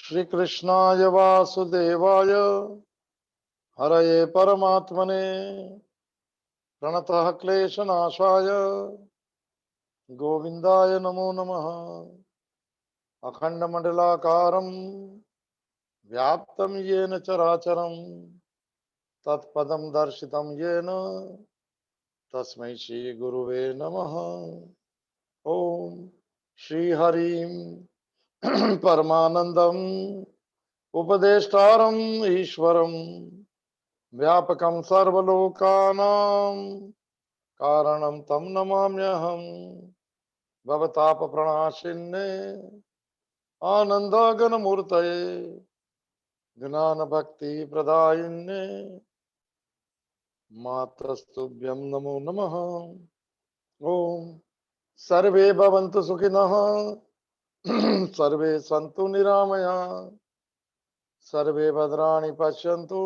श्री कृष्णाय वासुदेवाय हरये परमात्मने प्रणतः क्लेशनाशाय गोविंदाय नमो नमः। अखंडमंडलाकारं व्याप्तं येन चराचरं तत्पदं दर्शितं येन तस्मै श्री गुरुवे नमः। ओम श्री हरिं परमानंदं उपदेष्टारम् ईश्वरं व्यापकं सर्वलोकानां कारणं तं नमाम्यहं। भवतापप्रणाशिन्ने आनन्दाघनमूर्तये ज्ञानभक्तिप्रदायिन्ने मातस्तुभ्यं नमो नमः। ओम सर्वे भवन्तु सुखिनः सर्वे सन्तु निरामयाः सर्वे भद्राणि पश्यन्तु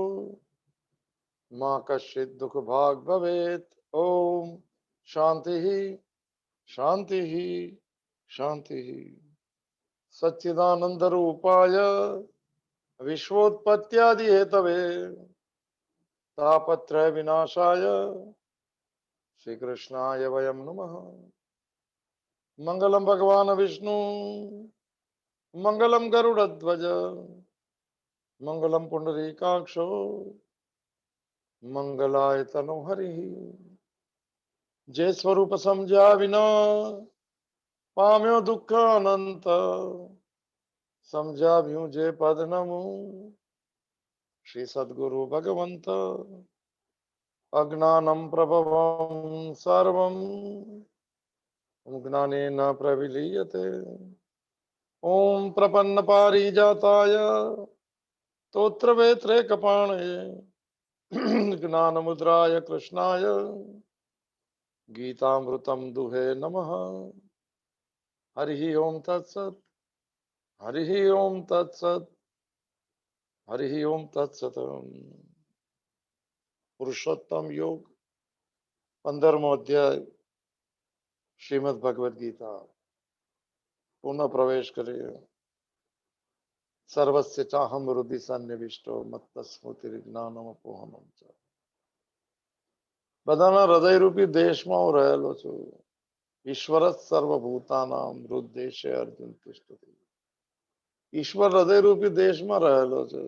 मा कश्चित् दुःखभाग् भवेत्। ओम शांति शांति शांति। सच्चिदानंद रूपाय विश्वोत्पत्त्यादि हेतवे तापत्रय विनाशाय श्री कृष्णाय वयं नमः। मंगलम भगवान विष्णु मंगलम गरुड़ध्वज मंगलम पुंडरीकाक्षो मंगलाय तनोहरि। जे स्वरूप समझा विना पाम्यो दुख अनंत समझा भ्यू जे पद नमो श्री सद्गुरु भगवंत अज्ञानं प्रभवं सर्वं ज्ञानेन प्रविलीयते। ओम प्रपन्न पारिजाताय तोत्रवेत्रे कपाणये ज्ञानमुद्राय कृष्णाय गीतामृतं दुहे नमः। हरि ओम तत्सत् हरि ओम तत्सत् हरि ओम तत्सत्। पुरुषोत्तम योग 15मो अध्याय श्रीमद् भगवद गीता। पुनः प्रवेश करिए। सर्वस्य चाहम हृदि सन्निविष्टो मत्तस्मृतिर्ज्ञानमपोहनम च। બધાના હૃદયરૂપી દેશમાં હું રહેલો છું. ઈશ્વર જ સર્વભૂતાનામ હૃદય અર્જુન તિષ્ઠતિ. ઈશ્વર હૃદયરૂપી દેશમાં રહેલો છે.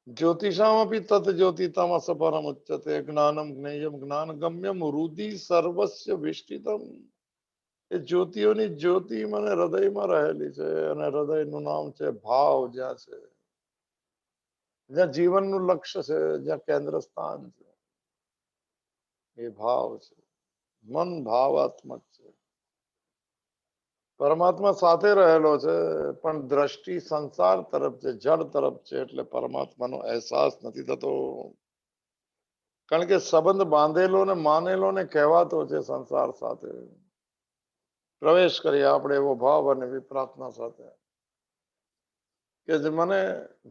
જ્યોતિષામપી તત જ્યોતિ તમસ પરમુચ્યતે જ્ઞાનમ જ્ઞેયમ જ્ઞાન ગમ્યમ હૃદિ સર્વસ્ય વિષ્ટિતમ. એ જ્યોતિઓની જ્યોતિ મને હૃદયમાં રહેલી છે અને હૃદયનું નામ છે ભાવ. જ્યાં છે જ્યાં જીવનનું લક્ષ્ય છે, જ્યાં કેન્દ્ર સ્થાન છે, એ ભાવ છે. મન ભાવાત્મક છે. પરમાત્મા સાથે રહેલો છે પણ દ્રષ્ટિ સંસાર તરફ છે, જળ તરફ છે, એટલે પરમાત્માનો અહેસાસ નથી થતો. કારણ કે સંબંધ બાંધેલો ને માનેલો ને કહેવાતો છે સંસાર સાથે. પ્રવેશ કરીએ આપણે એવો ભાવ અને પ્રાર્થના સાથે કે જે મને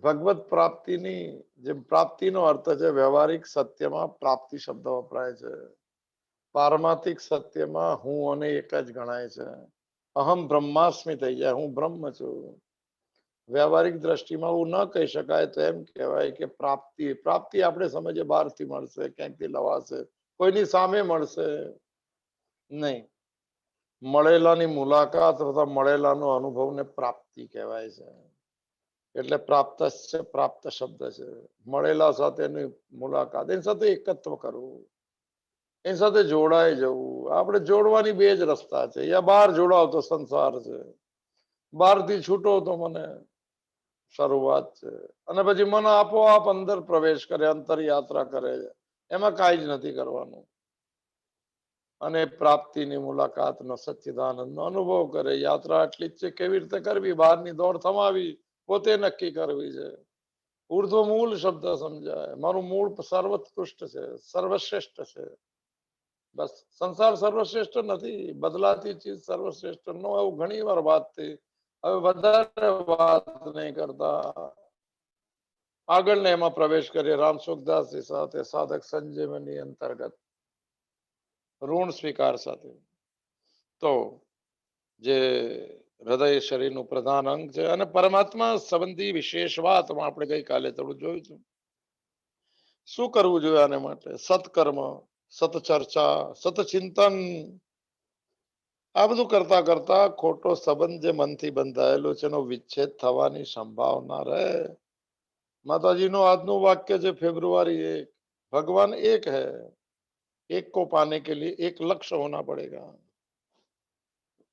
ભગવત પ્રાપ્તિની, જે પ્રાપ્તિનો અર્થ છે વ્યવહારિક સત્યમાં પ્રાપ્તિ શબ્દ વપરાય છે. પારમાર્થિક સત્યમાં હું અને એક જ ગણાય છે. અહમ બ્રહ્માસ્મિ થઈ જાય, હું બ્રહ્મ છું. વ્યવહારિક દ્રષ્ટિમાં એવું ન કહી શકાય તો એમ કહેવાય કે પ્રાપ્તિ. પ્રાપ્તિ આપણે સમજીએ બહારથી મળશે, ક્યાંકથી લવાશે, કોઈની સામે મળશે નહીં. મળેલાની મુલાકાત અથવા મળેલાનો અનુભવને પ્રાપ્તિ કહેવાય છે. એટલે પ્રાપ્ત પ્રાપ્ત શબ્દ છે. મળેલા સાથેની મુલાકાત, એની સાથે એકત્વ કરવું, એની સાથે જોડાઈ જવું. આપણે જોડવાની બે જ રસ્તા છે. યા બહાર જોડાવ તો સંસાર છે, બહારથી છૂટો તો મને શરૂઆત છે, અને પછી મન આપોઆપ અંદર પ્રવેશ કરે, અંતર યાત્રા કરે. એમાં કાંઈ જ નથી કરવાનું. અને પ્રાપ્તિની મુલાકાતનો સચ્ચિદાનંદનો અનુભવ કરે. યાત્રા એટલી જ છે, કેવી રીતે કરવી, બહારની દોડ થમાવી, પોતે નક્કી કરવી છે. ઉર્ધ્વ મૂળ શબ્દ સમજાય. મારું મૂળ સર્વોત્કૃષ્ટ છે, સર્વશ્રેષ્ઠ છે. બસ. સંસાર સર્વશ્રેષ્ઠ નથી, બદલાતી ચીજ સર્વશ્રેષ્ઠ નો. એવું ઘણી વાર વાત થઈ. હવે વધારે વાત નહીં કરતા આગળ એમાં પ્રવેશ કરીએ. રામ સુખદાસજી સાથે સાધક સંજીવની અંતર્ગત ઋણ સ્વીકાર સાથે. તો જે હૃદય શરીરનું પ્રધાન અંગ છે અને પરમાત્મા સંબંધી વિશેષ વાત આપણે ગઈકાલે થોડું જોયું હતું. શું કરવું જોઈએ આને માટે? સત્કર્મ, સતચર્ચા, સતચિંતન, આ બધું કરતા કરતા ખોટો સંબંધ જે મનથી બંધાયેલો છે એનો વિચ્છેદ થવાની સંભાવના રહે. માતાજીનું આજનું વાક્ય છે ફેબ્રુઆરી 1, ભગવાન એક है, एक को पाने के लिए एक लक्ष्य होना पड़ेगा.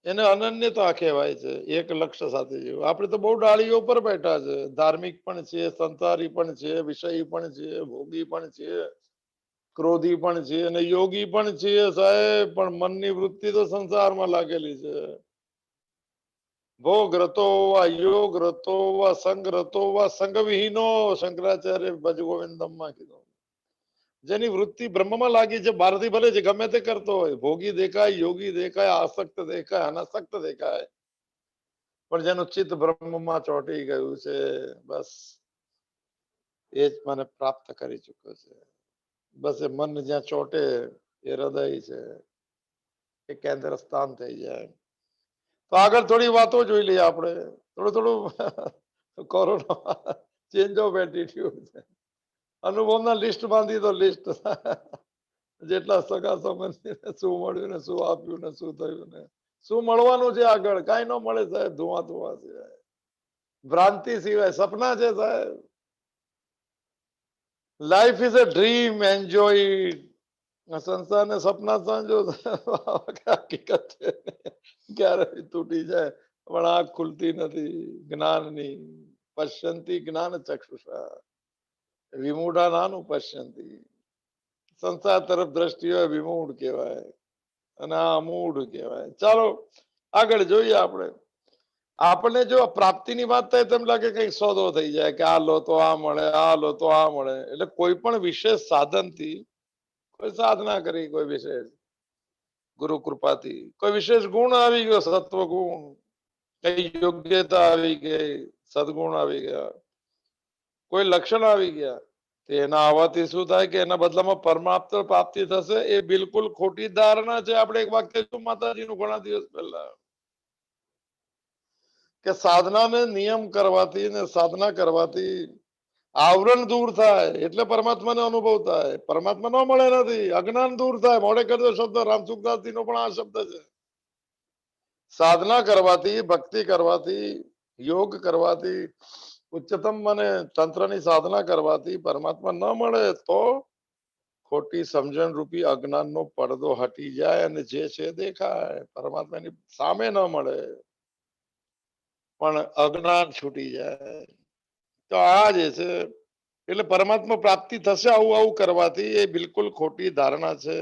એને અનન્યતા કહેવાય છે, એક લક્ષ્ય સાથે જેવું. આપણે તો બહુ ડાળીઓ પર બેઠા છે, ધાર્મિક પણ છે, સંસારી પણ છે, વિષયી પણ છે, ભોગી પણ છે, ક્રોધી પણ છે અને યોગી પણ છે સાહેબ, પણ મનની વૃત્તિ તો સંસારમાં લાગેલી છે. ભોગ રતો વા યોગ રતો વા સંગ રતો વા સંગ વિહીનો, શંકરાચાર્ય ભજ ગોવિંદમમાં કીધું. જેની વૃત્તિ બ્રહ્મમાં લાગી છે, બહારથી ભલે છે ગમે તે કરતો હોય, ભોગી દેખાય, યોગી દેખાય, આસક્ત દેખાય, અનાસક્ત દેખાય, પણ જેનું ચિત્ત બ્રહ્મમાં ચોંટી ગયું છે, બસ એ જ મને પ્રાપ્ત કરી ચુક્યો છે. બસ એ મન જ્યાં ચોટે એ હૃદય છે, એ કેન્દ્ર સ્થાન થઈ જાય. તો આગળ થોડી વાતો જોઈ લઈએ આપણે, થોડું કોરોના ચેન્જ ઓફ એટીટ્યુડ છે. અનુભવના લિસ્ટ બાંધી દો, લિસ્ટ. જેટલા સગા સંબંધીને શું મળ્યું ને શું આપ્યું ને શું થયું ને શું મળવાનું છે આગળ, કાંઈ ન મળે સાહેબ, ધુઆ ધુઆ સિવાય, ભ્રાંતિ સિવાય, સપના છે સાહેબ. Life is a dream, enjoy it. સંસારને સપના સમજો, હકીકત છે ક્યારે તૂટી જાય, પણ આંખ ખુલતી નથી જ્ઞાનની. પશ્યંતી જ્ઞાન ચક્ષુષા વિમૂઢા નાનું પશ્યંતી. સંસાર તરફ દ્રષ્ટિ હોય વિમૂઢ કહેવાય અને આ અમૂઢ કહેવાય. ચાલો આગળ જોઈએ આપણે. આપણને જો પ્રાપ્તિની વાત થાય તેમ લાગે કઈ સોદો થઈ જાય કે આ લો તો આ મળે, આ લો તો આ મળે. એટલે કોઈ પણ વિશેષ સાધનથી, કોઈ સાધના કરી, કોઈ વિશેષ ગુરુ કૃપાથી કોઈ વિશેષ ગુણ આવી ગયો, સત્વ ગુણ, કઈ યોગ્યતા આવી ગઈ, સદગુણ આવી ગયા, કોઈ લક્ષણ આવી ગયા, એના આવવાથી શું થાય કે એના બદલામાં પરમાપ્ત પ્રાપ્તિ થશે, એ બિલકુલ ખોટી ધારણા છે. આપણે એક વાક્ય માતાજીનું ઘણા દિવસ પહેલા કે સાધનાને નિયમ કરવાથી ને સાધના કરવાથી આવરણ દૂર થાય એટલે પરમાત્માનો અનુભવ થાય. પરમાત્મા ન મળે નથી, અજ્ઞાન દૂર થાય. મોડે કરજો શબ્દ રામસુખદાસજી નો પણ આ શબ્દ છે. સાધના કરવાથી, ભક્તિ કરવાથી, યોગ કરવાથી, ઉચ્ચતમ મને તંત્રની સાધના કરવાથી પરમાત્મા ન મળે તો ખોટી સમજણ રૂપી અજ્ઞાનનો પડદો હટી જાય અને જે છે દેખાય. પરમાત્માની સામે ન મળે પણ અજ્ઞાન છૂટી જાય. તો આ જે છે એટલે પરમાત્મા પ્રાપ્તિ થશે આવું આવું કરવાથી, એ બિલકુલ ખોટી ધારણા છે.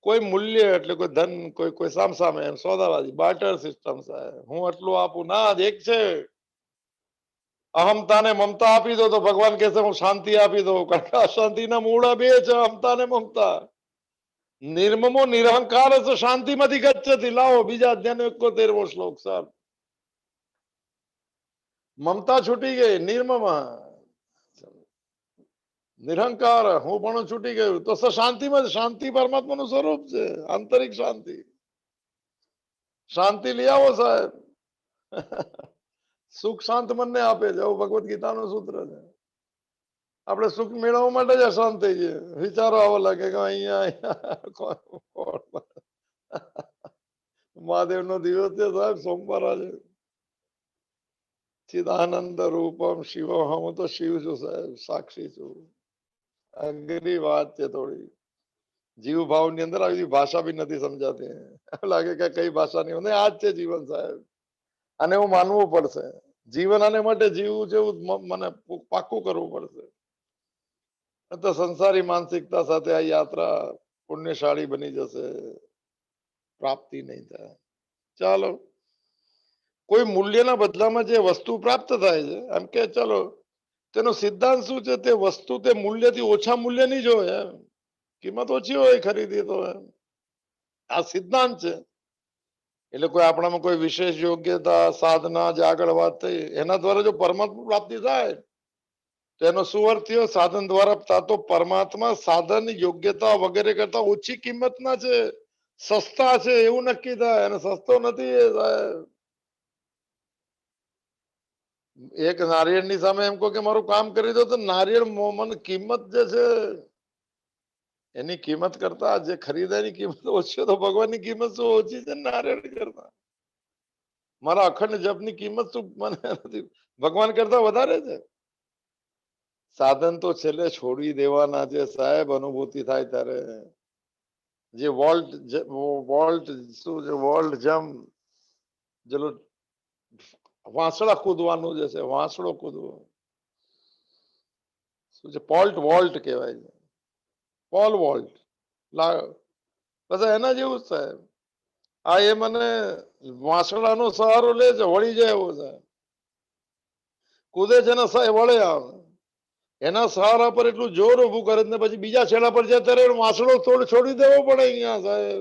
કોઈ મૂલ્ય એટલે કોઈ ધન, કોઈ સામસામે એમ સોદાવાદી બાર્ટર સિસ્ટમ છે. હું આટલું આપું ના, જ એક છે. અહમતા ને મમતા આપી દો તો ભગવાન કહેશે હું શાંતિ આપી દઉં, કારણ કે અશાંતિના મૂળ બે છે, અહમતા ને મમતા. નિર્મમો નિરહંકાર શાંતિમાંથી ગચ્છતિ. લાવો બીજા અધ્યાયનો 71મો શ્લોક સાહેબ. મમતા છૂટી ગઈ, નિર્મમ નિરહંકાર, હું પણ છૂટી ગયું તો શાંતિમાં. શાંતિ પરમાત્માનું સ્વરૂપ છે, આંતરિક શાંતિ. શાંતિ લઈ આવો સાહેબ. સુખ શાંત મનને આપે છે, એવું ભગવદ્ ગીતાનું સૂત્ર છે. આપણે સુખ મેળવવા માટે જ અશાંત થઈ છે. વિચારો આવો લાગે કે અહીંયા મહાદેવ નો દિવસ છે સાહેબ, સોમવાર આજે. ચિદાનંદ રૂપમ શિવ, હું તો શિવ છું સાહેબ, સાક્ષી છું. અઘરી વાત છે થોડી. જીવ ભાવ ની અંદર આવી ભાષા બી નથી સમજાતી. લાગે કે કઈ ભાષા નહીં, આ જ છે જીવન સાહેબ. અને હું માનવું પડશે. જીવન આને માટે જીવવું જેવું મને પાક્કું કરવું પડશે. તો સંસારી માનસિકતા સાથે આ યાત્રા પુણ્યશાળી બની જશે, પ્રાપ્તિ નહીં થાય. ચાલો, કોઈ મૂલ્યના બદલામાં જે વસ્તુ પ્રાપ્ત થાય છે, એમ કે ચલો તેનો સિદ્ધાંત શું છે? તે વસ્તુ તે મૂલ્યથી ઓછા મૂલ્યની જ હોય, કિંમત ઓછી હોય ખરીદી તો. આ સિદ્ધાંત છે. એટલે કોઈ આપણામાં કોઈ વિશેષ યોગ્યતા, સાધના, જે આગળ વાત થઈ એના દ્વારા જો પરમાત્મા પ્રાપ્તિ થાય તો એનો શું અર્થ થયો? સાધન દ્વારા થતો પરમાત્મા સાધન યોગ્યતા વગેરે કરતા ઓછી કિંમતના છે, સસ્તા છે એવું નક્કી થાય. અને સસ્તો નથી એ સાહેબ. એક નારિયેળની સામે એમ કહો કે મારું કામ કરી દો, તો નારિયેળ મને કિંમત જે છે એની કિંમત કરતા જે ખરીદાની કિંમત ઓછી હોય, તો ભગવાનની કિંમત શું ઓછી છે નારિયેળ કરતા? મારા અખંડ જપની કિંમત શું મને નથી, ભગવાન કરતા વધારે છે. સાધન તો છેલ્લે છોડી દેવાના છે સાહેબ, અનુભૂતિ થાય ત્યારે. જે વોલ્ટ શું છે, વોલ્ટ જમ્પ, જેલો વાંસળા કૂદવાનું જે છે, વાંસળો કૂદવો શું છે, પોલ્ટ વોલ્ટ કહેવાય છે, પોલ વોલ્ટ. બસ એના જેવું જ સાહેબ. આ એ મને વાંસળાનો સહારો લે છે, વળી જાય એવો છે. કૂદે છે ને સાહેબ વળે આવે. એના સહારા પર એટલું જોર ઉભું કરે ને પછી બીજા છેડા પર જાય ત્યારે વાંસળો છોડી દેવો પડે અહીંયા સાહેબ.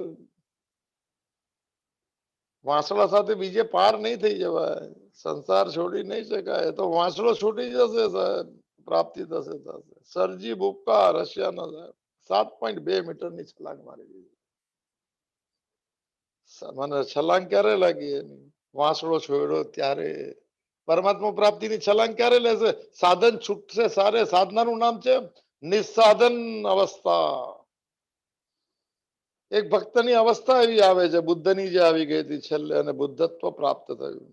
વાંસળા સાથે બીજે પાર નહીં થઈ જવાય, સંસાર છોડી નહીં શકાય. તો વાંસળો છૂટી જશે સાહેબ, પ્રાપ્તિ થશે. સરજી બુક્કા રશિયાના સાહેબ 7.2 મીટરની છલાંગ મારી દીધી. મને છલાંગ ક્યારે લાગી એની? વાંસળો છોડ્યો ત્યારે. પરમાત્મા પ્રાપ્તિની છલાંગ ક્યારે લેશે? સાધન છૂટશે સારે. સાધનાનું નામ છે નિસ્સાધન અવસ્થા. એક ભક્તની અવસ્થા એવી આવે છે, બુદ્ધની જે આવી ગઈ હતી છેલ્લે, અને બુદ્ધત્વ પ્રાપ્ત થયું.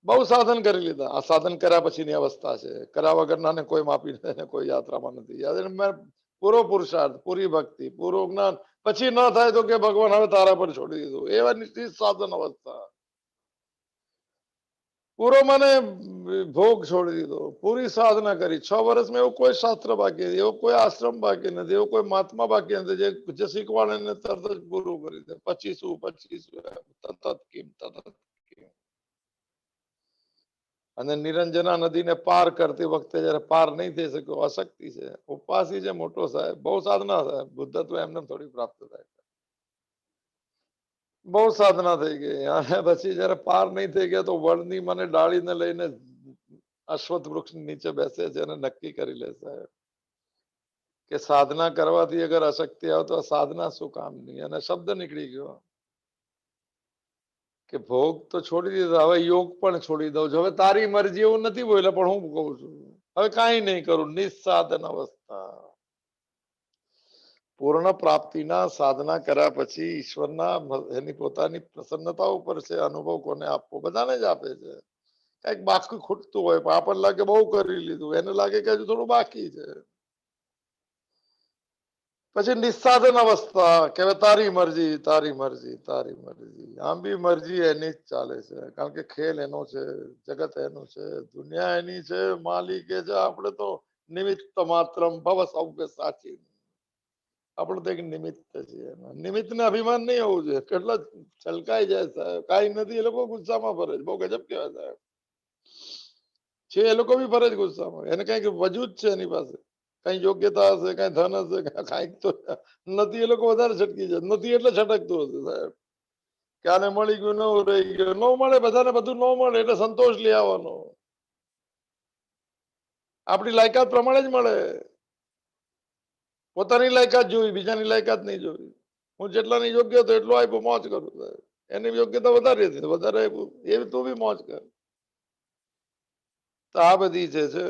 બહુ સાધન કરી લીધા. આ સાધન કર્યા પછીની અવસ્થા છે. કર્યા વગરના ને કોઈ માપી કોઈ યાત્રામાં નથી. પૂરો પુરુષાર્થ, પૂરી ભક્તિ, પૂરું જ્ઞાન, પછી ન થાય તો કે ભગવાન હવે તારા પર છોડી દીધું, એવા નિશ્ચિત સાધન અવસ્થા. પૂરો મને ભોગ છોડી દીધો, પૂરી સાધના કરી. 6 વર્ષમાં એવું કોઈ શાસ્ત્ર બાકી નથી, એવો કોઈ આશ્રમ બાકી નથી, એવો કોઈ મહાત્મા બાકી નથી જે શીખવાડે ને તરત જ પૂરું કરી દે. પછી શું તતત કિમ તતત કિમ. અને નિરંજના નદીને પાર કરતી વખતે જયારે પાર નહીં થઈ શક્યો, અશક્તિ છે, ઉપવાસી છે મોટો સાહેબ, બહુ સાધના સાહેબ. બુદ્ધત્વ એમને થોડી પ્રાપ્ત થાય, બહુ સાધના થઈ ગઈ. અને પછી જયારે પાર નહીં થઈ ગયા તો વડની મને ડાળીને લઈને અશ્વત્થ વૃક્ષ નીચે બેસે છે અને નક્કી કરી લે સાહેબ કે સાધના કરવાથી અગર અશક્તિ આવે તો સાધના શું કામની. અને શબ્દ નીકળી ગયો કે ભોગ તો છોડી દીધા, હવે યોગ પણ છોડી દઉં છું. હવે તારી મરજી એવું નથી બોલ્યા, પણ હું કહું છું હવે કાંઈ નહીં કરું. નિસ્સાધન અવસ્થા. પૂર્ણ પ્રાપ્તિના સાધના કર્યા પછી ઈશ્વરના એની પોતાની પ્રસન્નતા ઉપર છે. અનુભવ કોને આપવો? બધાને જ આપે છે. કઈક બાકી ખૂટતું હોય પણ આપણને લાગે બહુ કરી લીધું, એને લાગે કે હજુ થોડું બાકી છે. પછી નિસ્સાધન અવસ્થા કે તારી મરજી, તારી મરજી, તારી મરજી. આમ બી મરજી એની જ ચાલે છે, કારણ કે ખેલ એનો છે, જગત એનું છે, દુનિયા એની છે, માલિક એ છે. આપણે તો નિમિત્ત માત્ર ભવ સૌભ્ય સાચી. આપણે તો એક નિમિત્ત છીએ. નિમિત્તને અભિમાન નહીં હોવું જોઈએ. કેટલા છલકાઈ જાય સાહેબ, કાંઈ નથી એ લોકો ગુસ્સામાં ભરે છે. બહુ ગજબ કહેવાય સાહેબ છે. એ લોકો બી ભરે જ ગુસ્સામાં. એને કઈક વજૂદ છે એની પાસે, કઈ યોગ્યતા હશે, કઈ ધન હશે, કઈક તો નથી. એ લોકો વધારે છટકી જાય. નથી એટલે છટકતું હશે સાહેબ કે આને મળી ગયું, ન રહી ગયું. ન મળે બધાને, બધું ન મળે એટલે સંતોષ લઈ આવવાનો. આપણી લાયકાત પ્રમાણે જ મળે. પોતાની લાયકાત જોઈ, બીજાની લાયકાત નહીં જોઈ. હું જેટલાની યોગ્ય હતો એટલું આપ્યું, મોજ કરું સાહેબ. એની યોગ્યતા વધારે હતી, વધારે આપ્યું, એવી તું બી મોજ કર. તો આ બધી જે છે,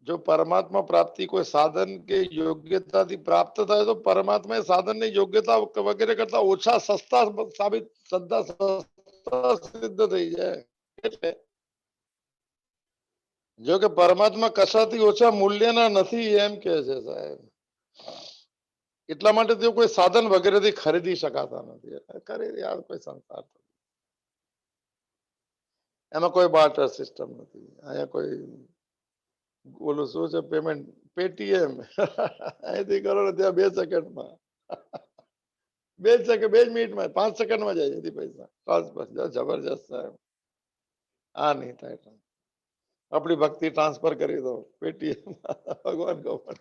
જો પરમાત્મા પ્રાપ્તિ કોઈ સાધન કે યોગ્યતાથી પ્રાપ્ત થાય તો પરમાત્મા એ સાધનની યોગ્યતા વગેરે કરતા ઓછા સસ્તા સાબિત સસ્તા સિદ્ધ થઈ જાય. એટલે જો કે પરમાત્મા કશાથી ઓછા મૂલ્યના નથી એમ કે છે સાહેબ. એટલા માટે તેઓ કોઈ સાધન વગેરેથી ખરીદી શકાતા નથી. ખરીદી આ કોઈ સંસાર, એમાં કોઈ બાર્ટર સિસ્ટમ નથી. અહીંયા કોઈ ઓલું શું છે, પેમેન્ટ પેટીએમ અહીંથી કરો ને ત્યાં 2 સેકન્ડમાં, 2 મિનિટમાં, 5 સેકન્ડમાં જાય અહીંથી પૈસા ટ્રાન્સફર. જબરજસ્ત સાહેબ. આ નહીં થાય. આપણી ભક્તિ ટ્રાન્સફર કરી દો પેટીએમ, ભગવાન ગોપાલ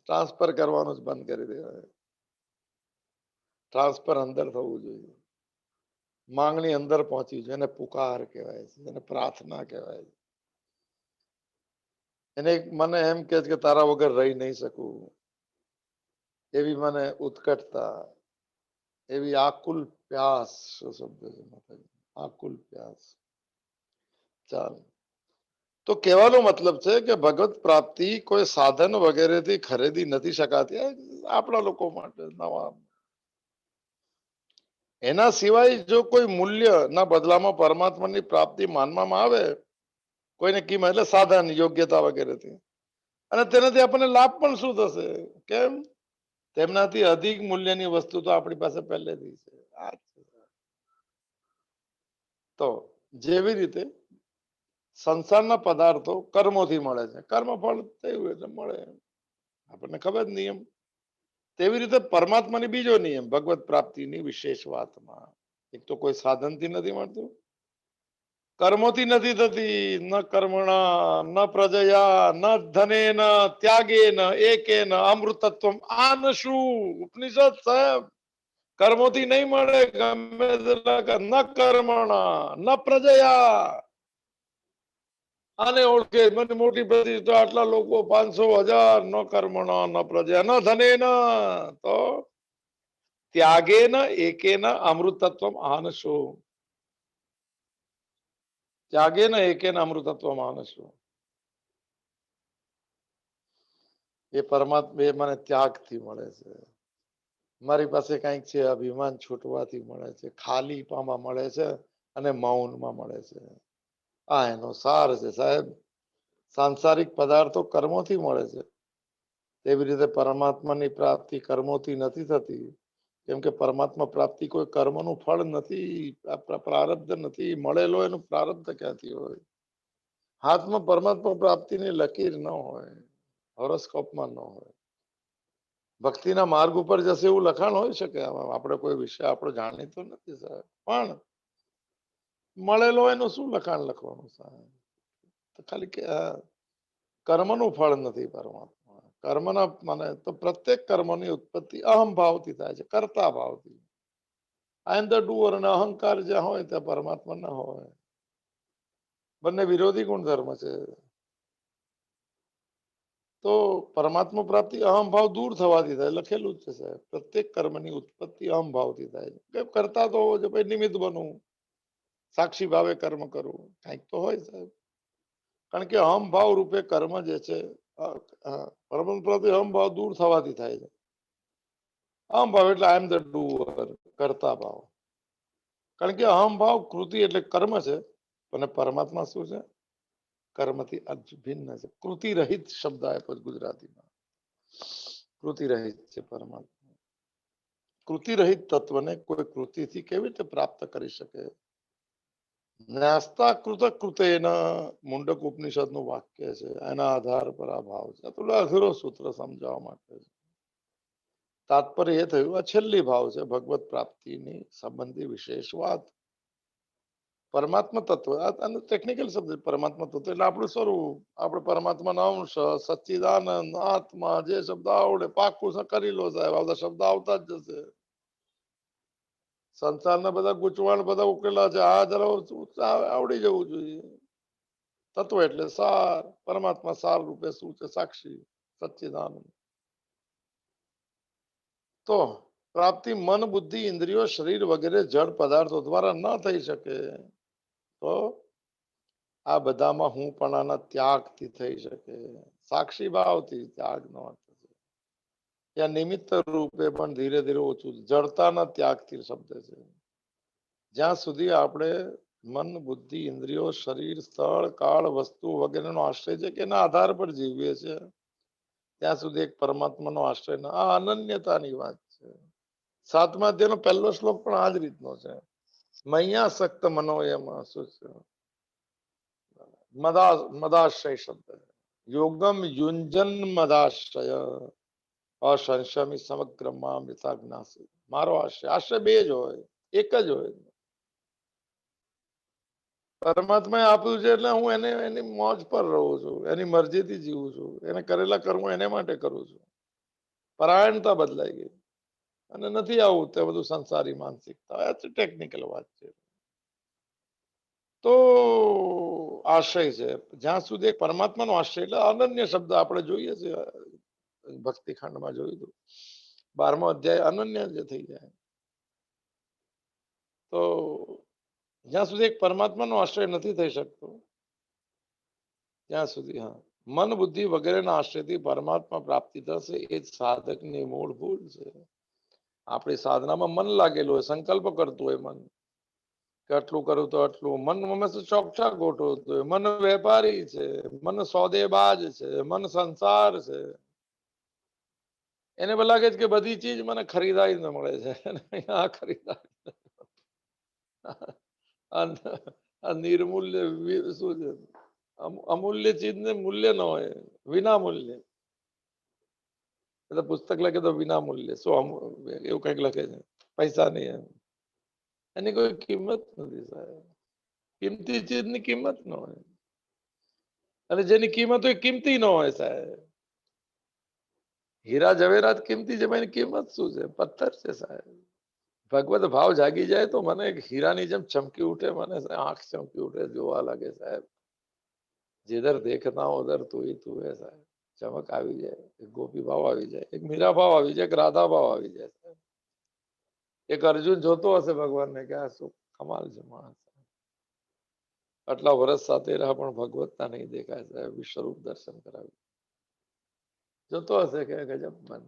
ટ્રાન્સફર કરવાનું જ બંધ કરી દેવાય. ટ્રાન્સફર અંદર થવું જોઈએ. માંગણી અંદર પહોંચી છે, એને પુકાર કહેવાય છે, એને પ્રાર્થના કહેવાય છે. એને મને એમ કે તારા વગર રહી નહીં શકું, એવી મને ઉત્કટતા, એવી આકુલ પ્યાસ શું શબ્દ છે માતાજી, આકુલ પ્યાસ. ચાલો, તો કહેવાનો મતલબ છે કે ભગવત પ્રાપ્તિ કોઈ સાધન વગેરેથી ખરીદી નથી શકાતી. આપણા લોકો માટે નવા, એના સિવાય જો કોઈ મૂલ્ય ના બદલામાં પરમાત્માની પ્રાપ્તિ માનવામાં આવે કોઈને કિંમત એટલે સાધન યોગ્યતા વગેરેથી, અને તેનાથી આપણને લાભ પણ શું થશે? કેમ? તેમનાથી અધિક મૂલ્યની વસ્તુ તો આપણી પાસે પહેલેથી છે. તો જેવી રીતે સંસારના પદાર્થો કર્મોથી મળે છે, કર્મ ફળ થયું એટલે મળે, આપણને ખબર નિયમ. તેવી રીતે પરમાત્માની બીજો નિયમ ભગવત પ્રાપ્તિની વિશેષ વાતમાં, એક તો કોઈ સાધનથી નથી મળતું, કર્મોથી નથી થતી, ન કર્મણા ન પ્રજયા ન ધનેન ત્યાગેન એકેન અમૃતત્વમ. આ ન શું ઉપનિષદ સાહેબ, કર્મોથી નહીં મળે, ગમે ન કર્મણા ન પ્રજયા. આને ઓળખે મને મોટી પ્રતિષ્ઠા, આટલા લોકો 500,000, ન કર્મણા ન પ્રજયા ન ધનેન, તો ત્યાગેન એકેન અમૃતત્વમ. આન શું? ત્યાગેન એકેન અમૃતત્વમ આન શું? એ પરમાત્મા એ મને ત્યાગથી મળે છે. મારી પાસે કંઈક છે, અભિમાન છૂટવાથી મળે છે, ખાલી પામાં મળે છે, અને મૌનમાં મળે છે. આ એનો સાર છે સાહેબ. સાંસારિક પદાર્થો કર્મોથી મળે છે, તેવી રીતે પરમાત્માની પ્રાપ્તિ કર્મોથી નથી થતી. કેમ કે પરમાત્મા પ્રાપ્તિ કોઈ કર્મનું ફળ નથી, પ્રારબ્ધ નથી. મળેલો એનું પ્રારબ્ધ ક્યાંથી હોય? હાથમાં પરમાત્મા પ્રાપ્તિની લકીર ન હોય, હોરોસ્કોપમાં ન હોય. ભક્તિના માર્ગ ઉપર જશે એવું લખાણ હોઈ શકે. આપણે કોઈ વિષય આપણો જાણીતો નથી સાહેબ, પણ મળેલો એનું શું લખાણ લખવાનું સાહેબ? ખાલી કે કર્મનું ફળ નથી પરમાત્મા. કર્મના મને તો પ્રત્યેક કર્મની ઉત્પત્તિ અહમ ભાવથી થાય છે, કરતા ભાવથી. આઈ એમ ધ ડુઅર, અને અહંકાર જ્યાં હોય ત્યાં પરમાત્મા ના હોય. બંને વિરોધી ગુણધર્મ છે. તો પરમાત્મા પ્રાપ્તિ અહમ ભાવ દૂર થવાથી થાય, લખેલું જ છે સાહેબ. પ્રત્યેક કર્મની ઉત્પત્તિ અહમ ભાવથી થાય છે. કરતા તો હોવો જોઈએ, નિમિત્ત બનવું, સાક્ષી ભાવે કર્મ કરવું, કંઈક તો હોય સાહેબ. કારણ કે અહમ ભાવ રૂપે કર્મ જે છે, પરમાત્મા પ્રાપ્તિ અહમ ભાવ દૂર થવાથી થાય છે. અહમ ભાવ એટલે આઈ એમ ધ ડુઅર, કરતા ભાવ. કારણ કે અહમ ભાવ કૃતિ એટલે કર્મ છે, અને પરમાત્મા શું છે? કર્મથી ભિન્ન છે. કૃતિ રહિત શબ્દ આપ્યો ગુજરાતીમાં. કૃતિ રહિત છે પરમાત્મા. કૃતિ રહિત તત્વને કોઈ કૃતિથી કેવી રીતે પ્રાપ્ત કરી શકે? ન્યાસ્તા કૃત કૃતેના, મુંડક ઉપનિષદ નું વાક્ય છે. એના આધાર પર આ ભાવ છે. થોડું અઘરો સૂત્ર સમજાવવા માટે. તાત્પર્ય એ થયું, આ છેલ્લી ભાવ છે ભગવત પ્રાપ્તિની સંબંધી વિશેષ વાત. પરમાત્મા તત્વ, આ ટેકનિકલ શબ્દ. પરમાત્મા તત્વ એટલે આપણું સ્વરૂપ, આપણે પરમાત્માનો અંશ, સચ્ચિદાનંદ આત્મા. જે શબ્દ આવડે પાકું કરી લો સાહેબ, આવતા શબ્દ આવતા જ જશે. સંસારના બધા ગૂંચવાણ બધા ઉકેલા છે, આ જરા આવડી જવું જોઈએ. તત્વ એટલે સાર, પરમાત્મા સાર રૂપે શું છે? સાક્ષી સચ્ચિદાનંદ. તો પ્રાપ્તિ મન, બુદ્ધિ, ઇન્દ્રિયો, શરીર વગેરે જડ પદાર્થો દ્વારા ન થઈ શકે. તો આ બધામાં હું પણ ત્યાગથી થઈ શકે, સાક્ષી ભાવથી. ત્યાગ નો અર્થ છે ત્યાં નિમિત્ત રૂપે પણ ધીરે ધીરે ઓછું, જડતાના ત્યાગથી શબ્દ છે. જ્યાં સુધી આપણે મન, બુદ્ધિ, ઇન્દ્રિયો, શરીર, સ્થળ, કાળ, વસ્તુ વગેરેનો આશ્રય છે કે એના આધાર પર જીવીએ છીએ, ત્યાં સુધી એક પરમાત્માનો આશ્રય. આ અનન્યતાની વાત છે. સાતમા અધ્યાયનો પહેલો શ્લોક પણ આ જ રીતનો છે. મૈયા સક્ત મનો, એમાં શું છે? મદાશ્રય શબ્દ. યોગમ યુંજન મદાશ્રય અસંશમી સમગ્ર મામૃતા જ્ઞાસી. મારો આશ્રય. આશ્રય બે જ હોય, એક જ હોય. પરમાત્માએ આપ્યું છે એટલે હું એને એની મોજ પર રહું છું, એની મરજીથી જીવું છું, એને કરેલા કર્મો એને માટે કરું છું. પરાયણતા બદલાઈ ગઈ, અને નથી આવું તે બધું સંસારી માનસિકતા. ટેકનિકલ વાત છે. તો આશ્રય છે, જ્યાં સુધી પરમાત્માનો આશ્રય એટલે અનન્ય શબ્દ આપણે જોઈએ છે, ભક્તિ ખંડમાં જોયું હતું 12મો અધ્યાય. અનન્ય જે થઈ જાય, તો જ્યાં સુધી એક પરમાત્માનો આશ્રય નથી થઈ શકતો ત્યાં સુધી હા મન બુદ્ધિ વગેરેના આશ્રયથી પરમાત્મા પ્રાપ્તિ થશે એ જ સાધકની મૂળ ભૂલ છે. આપણી સાધનામાં મન લાગેલું હોય, સંકલ્પ કરતું હોય મન કે આટલું કરું તો આટલું, મન હંમેશા ચોકચા ગોઠવતું હોય, મન વેપારી છે, મન સોદેબાજ છે, મન સંસાર છે. એને એવું લાગે છે કે બધી ચીજ મને ખરીદાઈને મળે છે. આ ખરીદાય આ નિર્મૂલ્ય શું છે, અમૂલ્ય ચીજને મૂલ્ય ન હોય, વિના મૂલ્ય. એટલે પુસ્તક લખે તો વિના મૂલ્ય શું એવું કંઈક લખે છે, પૈસા નહીં એમ. એની કોઈ કિંમત નથી સાહેબ. કિંમતી ચીજની કિંમત ન હોય, અને જેની કિંમત હોય કિંમતી ન હોય સાહેબ. હીરા જવેરાત કિંમતી છે, એની કિંમત શું છે? પથ્થર છે સાહેબ. ભગવત ભાવ જાગી જાય તો મને હીરાની જેમ ચમકી ઉઠે, મને આંખ ચમકી ઉઠે, જોવા લાગે સાહેબ. जिधर देखता हूं उधर तू ही तू है साहब. ચમક આવી જાય, એક ગોપી ભાવ આવી જાય, એક મીરા ભાવ આવી જાય, એક રાધા ભાવ આવી જાય સાહેબ. એક અર્જુન જોતો હશે ભગવાનને કે આ શું કમાલ છે માણસ, આટલા વર્ષ સાથે રહ્યા પણ ભગવતતા નહીં દેખાય સાહેબ. વિશ્વરૂપ દર્શન કરાવ્યું, જોતો હશે કે ગજબ માણસ.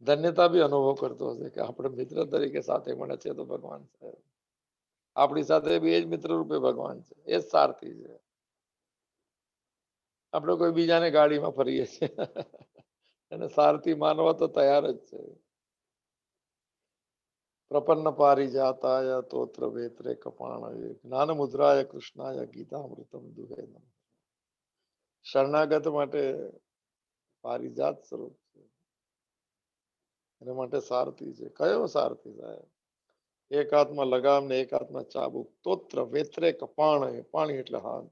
ધન્યતા બી અનુભવ કરતો હશે કે આપણે મિત્ર તરીકે સાથે મળે છે તો ભગવાન સાહેબ આપણી સાથે બી એ જ મિત્ર રૂપે ભગવાન છે, એ જ સારથી છે. આપણે કોઈ બીજાને ગાડીમાં ફરીએ છીએ અને સારથી માનવા તો તૈયાર જ છે. પ્રપન્ન પારિજાતાય તોત્ર વેત્રે કપાણય જ્ઞાન મુદ્રાય કૃષ્ણાય ગીતામૃતમ દુહે નમઃ. શરણાગત માટે પારિજાત સ્વરૂપ છે, એના માટે સારથી છે. કયો સારથી સાહેબ? એક હાથમાં લગામ ને એક હાથમાં ચાબુક. તોત્ર વેત્રે કપાણય, પાણી એટલે હાથ.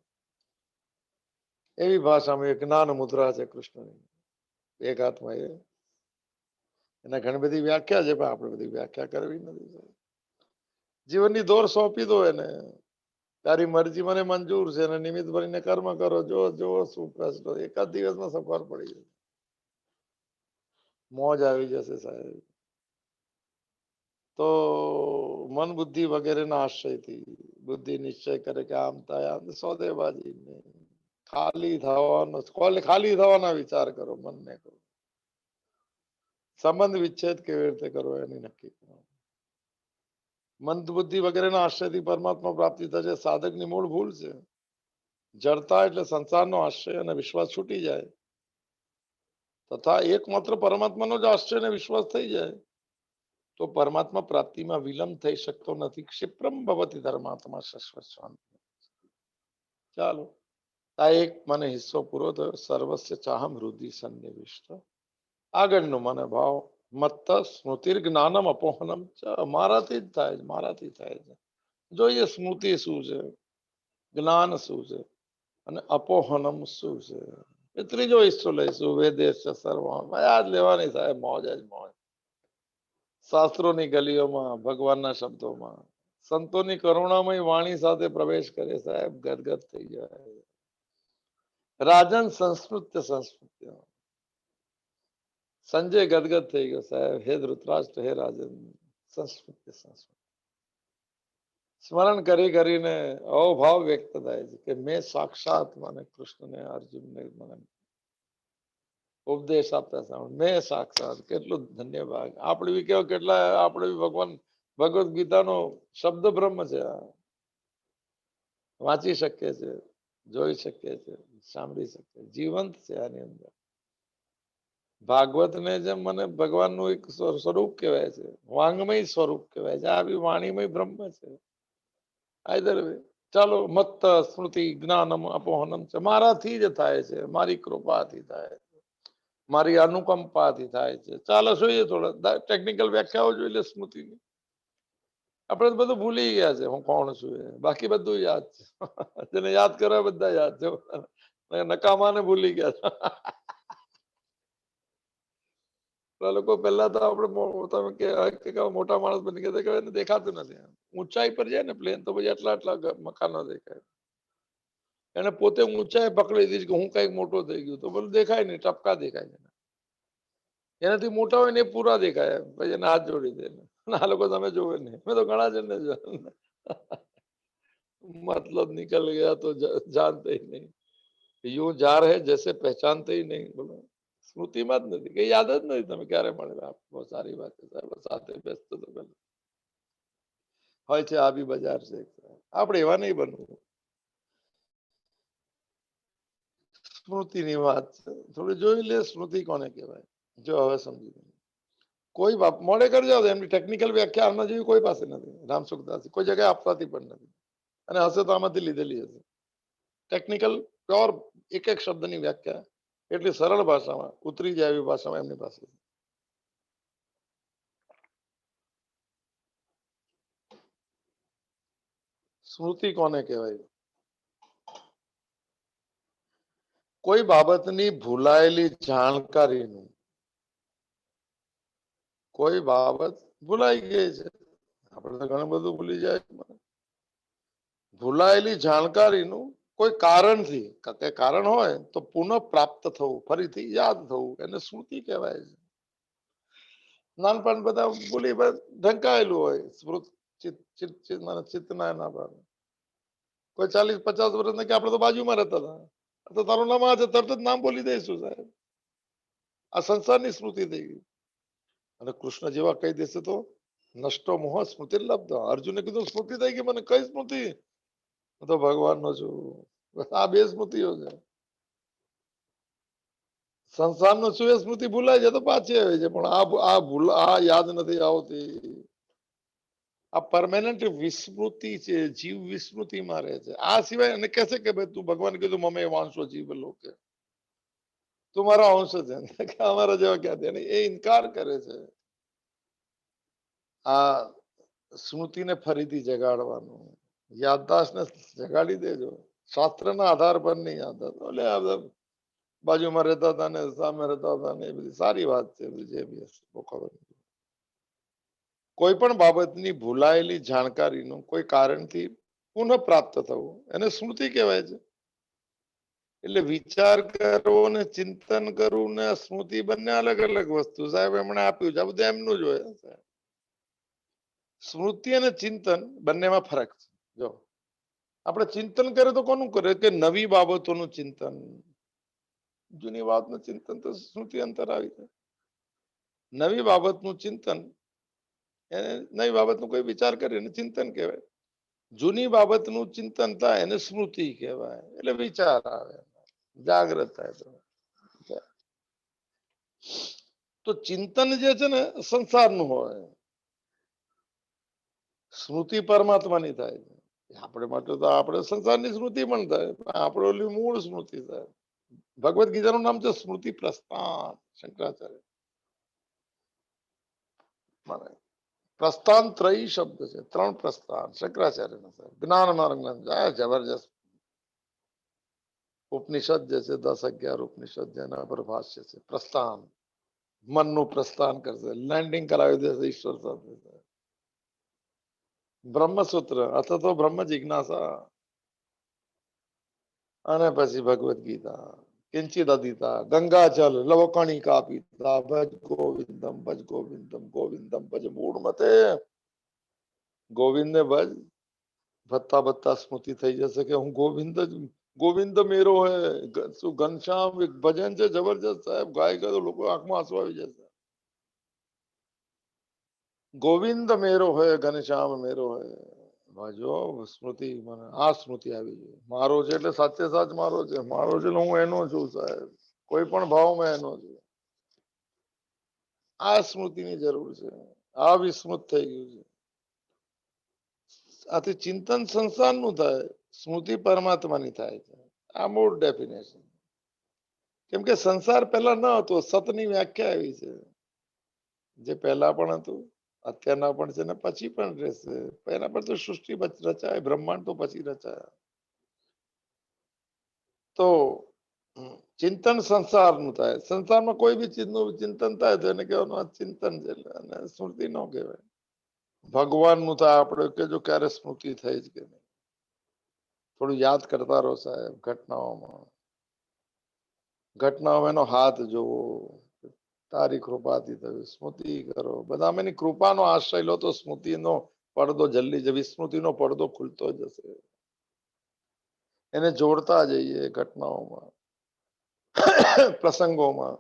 એવી ભાષામાં એક જ્ઞાન મુદ્રા છે કૃષ્ણની, એક હાથમાં એ. એને ઘણી બધી વ્યાખ્યા છે પણ આપણે બધી વ્યાખ્યા કરવી નથી. જીવનની દોર સોંપી દો એને, તારી મરજી મને મંજૂર છે, અને નિમિત્ત બનીને કર્મ કરો. જો જો શું પ્રશ્ન, એકાદ દિવસમાં સફર પડી જશે, મોજ આવી જશે સાહેબ. તો મન બુદ્ધિ વગેરેના આશ્રયથી બુદ્ધિ નિશ્ચય કરે કે આમ થાય, આમ સોદેબાજી ખાલી થવાનો, ખાલી થવાના વિચાર કરો, મનને કરો. સંબંધ વિચ્છેદ કેવી રીતે કરવો એની નક્કી કરો. મન બુદ્ધિ વગેરેના આશ્રયથી પરમાત્મા પ્રાપ્તિ થશે, સાધકની મૂળ ભૂલ છે. જડતા એટલે સંસારનો આશ્રય અને વિશ્વાસ છૂટી જાય, તથા એકમાત્ર પરમાત્માનો જ આશ્રય અને વિશ્વાસ થઈ જાય તો પરમાત્મા પ્રાપ્તિમાં વિલંબ થઈ શકતો નથી. ક્ષિપ્રમ ભવતી ધર્માત્મા શાશ્વત શાંતિ. ચાલો, આ એક મને હિસ્સો પૂરો થયો. સર્વસ્ય ચાહમ હૃદય સન્નિવિષ્ટ. આગળનો મને ભાવ મત્ત સ્મૃતિર જ્ઞાનમ અપોહનમ. મારાથી જ થાય, મારાથી થાય છે. જોઈએ સ્મૃતિ શું છે, જ્ઞાન શું છે, અને અપોહનમ શું છે. એ ત્રીજો હિસ્સો લઈશું. વેદેશ સર્વ યાદ લેવાની સાહેબ, મોજ જ મોજ. શાસ્ત્રોની ગલીઓમાં, ભગવાનના શબ્દોમાં, સંતોની કરુણામય વાણી સાથે પ્રવેશ કરે સાહેબ, ગદગદ થઈ જાય. રાજન સંસ્કૃત્ય સંસ્કૃત્ય. સંજય ગદગદ થઈ ગયો સાહેબ. હે ધૃતરાષ્ટ્ર, હે રાજન, સંસ્કૃત્ય સંસ્કૃત. સ્મરણ કરી કરીને અવભાવ વ્યક્ત થાય છે કે મેં સાક્ષાત મને કૃષ્ણને અર્જુનને મને ઉપદેશ આપતા સાંભળ, મેં સાક્ષાત. કેટલું ધન્યવાદ. આપણે બી કેવો કેટલા, આપણે બી ભગવાન ભગવદ્ ગીતાનો શબ્દ બ્રહ્મ છે. વાંચી શકીએ છે, જોઈ શકીએ છે, સાંભળી શકીએ, જીવંત છે આની અંદર. ભાગવત ને જેમ મને ભગવાનનું એક સ્વરૂપ કહેવાય છે, વાંગમય સ્વરૂપ કહેવાય છે, આ બી વાણીમય બ્રહ્મ છે. Either way. ચાલો, મત્ત સ્મૃતિ જ્ઞાનમ અપોહનમ છે. મારાથી જ થાય છે, મારી કૃપાથી થાય છે, મારી અનુકંપાથી થાય છે. ચાલો જોઈએ, થોડા ટેકનિકલ વ્યાખ્યાઓ જોઈ લે સ્મૃતિની. આપણે તો બધું ભૂલી ગયા છે હું કોણ છું એ, બાકી બધું યાદ છે. જેને યાદ કરવા બધા યાદ છે, નકામાને ભૂલી ગયા છે. લોકો પહેલા તો આપણે મોટા માણસ બની ગયા, દેખાતું નથી. ઊંચાઈ પર જાય ને પ્લેન તો પછી આટલા આટલા મકાનો દેખાય. એને પોતે ઊંચાઈ પકડી દીધી કે હું કઈક મોટો થઈ ગયું, તો બધું દેખાય નહીં, ટપકા દેખાય છે. એનાથી મોટા હોય ને એ પૂરા દેખાય, પછી એને હાથ જોડી દે. આ લોકો તમે જોવે નહીં, મેં તો ઘણા જણને જોયા. मतलब निकल गया तो जानते ही नहीं, यूं जा रहे जैसे पहचानते ही नहीं. બોલો સ્મૃતિમાં જ નથી, કઈ યાદ જ નથી તમે ક્યારે મળેલા. બહુ સારી વાત છે સાહેબ, સાથે બેસતો તો પેલા હોય છે. આ બી બજાર છે. આપણે એવા નહીં બનવું. સ્મૃતિની વાત છે, થોડી જોઈ લે સ્મૃતિ કોને કહેવાય. જો હવે સમજી ગયો. કોઈ બાપ મોડે કરી જાવ એમની ટેકનિકલ વ્યાખ્યા આના જેવી કોઈ પાસે નથી. રામસુખદાસ કોઈ જગ્યાએ આપવાથી પણ નથી, અને હશે તો આમાંથી લીધેલી હશે. ટેકનિકલ પ્યોર એક એક શબ્દની વ્યાખ્યા એટલી સરળ ભાષામાં ઉતરી જાય એવી ભાષામાં એમની પાસે. સ્મૃતિ કોને કહેવાય? કોઈ બાબતની ભૂલાયેલી જાણકારીનું, કોઈ બાબત ભૂલાઈ ગઈ છે, આપણે તો ઘણું બધું ભૂલી જાય. ભૂલાયેલી જાણકારીનું કોઈ કારણથી, કે કારણ હોય તો પુનઃ પ્રાપ્ત થવું, ફરીથી યાદ થવું, એને સ્મૃતિ કહેવાય છે. નાનપણ બધા ભૂલી ઢંકાયેલું હોય સ્મૃતિ ચિત્તના એના પર. કોઈ 40-50 વર્ષ કે આપણે તો બાજુમાં રહેતા હતા, તો તારું નામ આ છે, તરત જ નામ બોલી દઈશું સાહેબ. આ સંસારની સ્મૃતિ થઈ ગઈ. અને કૃષ્ણ જેવા કહી દેશે તો નષ્ટો મોહ સ્મૃતિ લબ્ધ. અર્જુને કીધું સ્મૃતિ થઈ ગઈ, મને કઈ સ્મૃતિ? હું તો ભગવાનનો છું. આ બે સ્મૃતિઓ છે. સંસારનો શું એ સ્મૃતિ ભૂલાય છે તો પાછી આવે છે, પણ આ યાદ નથી આવતી. આ પરમેનન્ટ વિસ્મૃતિ છે, જીવ વિસ્મૃતિમાં રહે છે. આ સિવાય એને કહેશે કે ભાઈ તું ભગવાન કીધું મમે વાંશો જીવ લોકે, તું મારો અંશ છે, અમારા જેવા ક્યાં એ ઇનકાર કરે છે. આ સ્મૃતિને ફરીથી જગાડવાનું, યાદદાસ્તને જગાડી દેજો. શાસ્ત્રના આધાર પર નહીં યાદદાસ્ત. એટલે બાજુમાં રહેતા હતા ને સામે રહેતા હતા ને એ બધી સારી વાત છે. જે બી હશે બહુ ખબર નથી. કોઈ પણ બાબતની ભૂલાયેલી જાણકારીનું કોઈ કારણથી પુનઃ પ્રાપ્ત થવું, એને સ્મૃતિ કહેવાય છે. એટલે વિચાર કરવો ને ચિંતન કરવું ને સ્મૃતિ બંને અલગ અલગ વસ્તુ સાહેબ. એમણે આપ્યું છે આ બધું એમનું જ હોય. સ્મૃતિ અને ચિંતન બંનેમાં ફરક છે. જો આપણે ચિંતન કરીએ તો કોનું કરે કે નવી બાબતોનું ચિંતન, જૂની વાતનું ચિંતન તો સ્મૃતિ અંતર આવી જાય. નવી બાબતનું ચિંતન, એને નવી બાબતનું કોઈ વિચાર કરે એને ચિંતન કહેવાય. જૂની બાબતનું ચિંતન થાય એને સ્મૃતિ કહેવાય. એટલે વિચાર આવે, જાગ્રત થાય. તો ચિંતન જે છે ને સંસારનું હોય, સ્મૃતિ પરમાત્માની થાય. આપણે માટે તો આપણે સંસારની સ્મૃતિ પણ થાય, આપણે ઓલી મૂળ સ્મૃતિ થાય. ભગવદ્ ગીતાનું નામ છે સ્મૃતિ પ્રસ્થાન. શંકરાચાર્ય પ્રસ્થાન ત્રયી શબ્દ છે, 3 પ્રસ્થાન શંકરાચાર્ય જ્ઞાન માર્ગ. જબરજસ્ત ઉપનિષદ જે છે 10-11 ઉપનિષદ જેના પર ભાષ્ય છે. પ્રસ્થાન, મનનું પ્રસ્થાન કરશે, લેન્ડિંગ કરાવી દેશે ઈશ્વર સાથે. બ્રહ્મસૂત્ર અથવા તો બ્રહ્મ જિજ્ઞાસા, અને પછી ભગવદ્ ગીતા. કિંચિત અધિતા ગંગાજલ લવકણિકા પીતા ભજ ગોવિંદમ ભજ ગોવિંદમ ગોવિંદમ ભજ મૂળમતે. ગોવિંદને ભજ, ભત્તા ભત્તા સ્મૃતિ થઈ જશે કે હું ગોવિંદ મેરો હે. શું ઘનશ્યામ ભજન છે જબરજસ્ત સાહેબ. ગાય તો લોકો આંખમાં આંસુ આવી જશે. ગોવિંદ મેરો હોય, ઘનશ્યામ મેરો હોય. જો સ્મૃતિ, મને આ સ્મૃતિ આવી જોઈએ. મારો છે એટલે સાચે સાચ મારો છે. મારો છે એટલે હું એનો છું સાહેબ, કોઈ પણ ભાવમાં એનો છું. આ સ્મૃતિની જરૂર છે. આ વિસ્મૃત થઈ ગયું છે. આથી ચિંતન સંસારનું થાય, સ્મૃતિ પરમાત્માની થાય છે. આ મૂળ ડેફિનેશન. કેમ કે સંસાર પહેલા ન હતો, સતની વ્યાખ્યા એવી છે. જે પહેલા પણ હતું, અત્યારના પણ છે ને પછી પણ રહેશે. એના પર તો સૃષ્ટિ રચાય, બ્રહ્માંડ તો પછી રચાયા. તો ચિંતન સંસારનું થાય. સંસારમાં કોઈ બી ચીજનું ચિંતન થાય તો એને કહેવાનું આ ચિંતન છે, અને સ્મૃતિ ન કહેવાય. ભગવાનનું થાય આપણે કે જો ક્યારે સ્મૃતિ થઈ જ કે નહીં. થોડું યાદ કરતા રહો સાહેબ. ઘટનાઓમાં એનો હાથ જોવો, તારી કૃપાથી થયું, સ્મૃતિ કરો. બધામાં એની કૃપાનો આશ્રય લો તો સ્મૃતિનો પડદો જલ્દી જ વિસ્મૃતિનો પડદો ખુલતો જશે. એને જોડતા જઈએ ઘટનાઓમાં, પ્રસંગોમાં.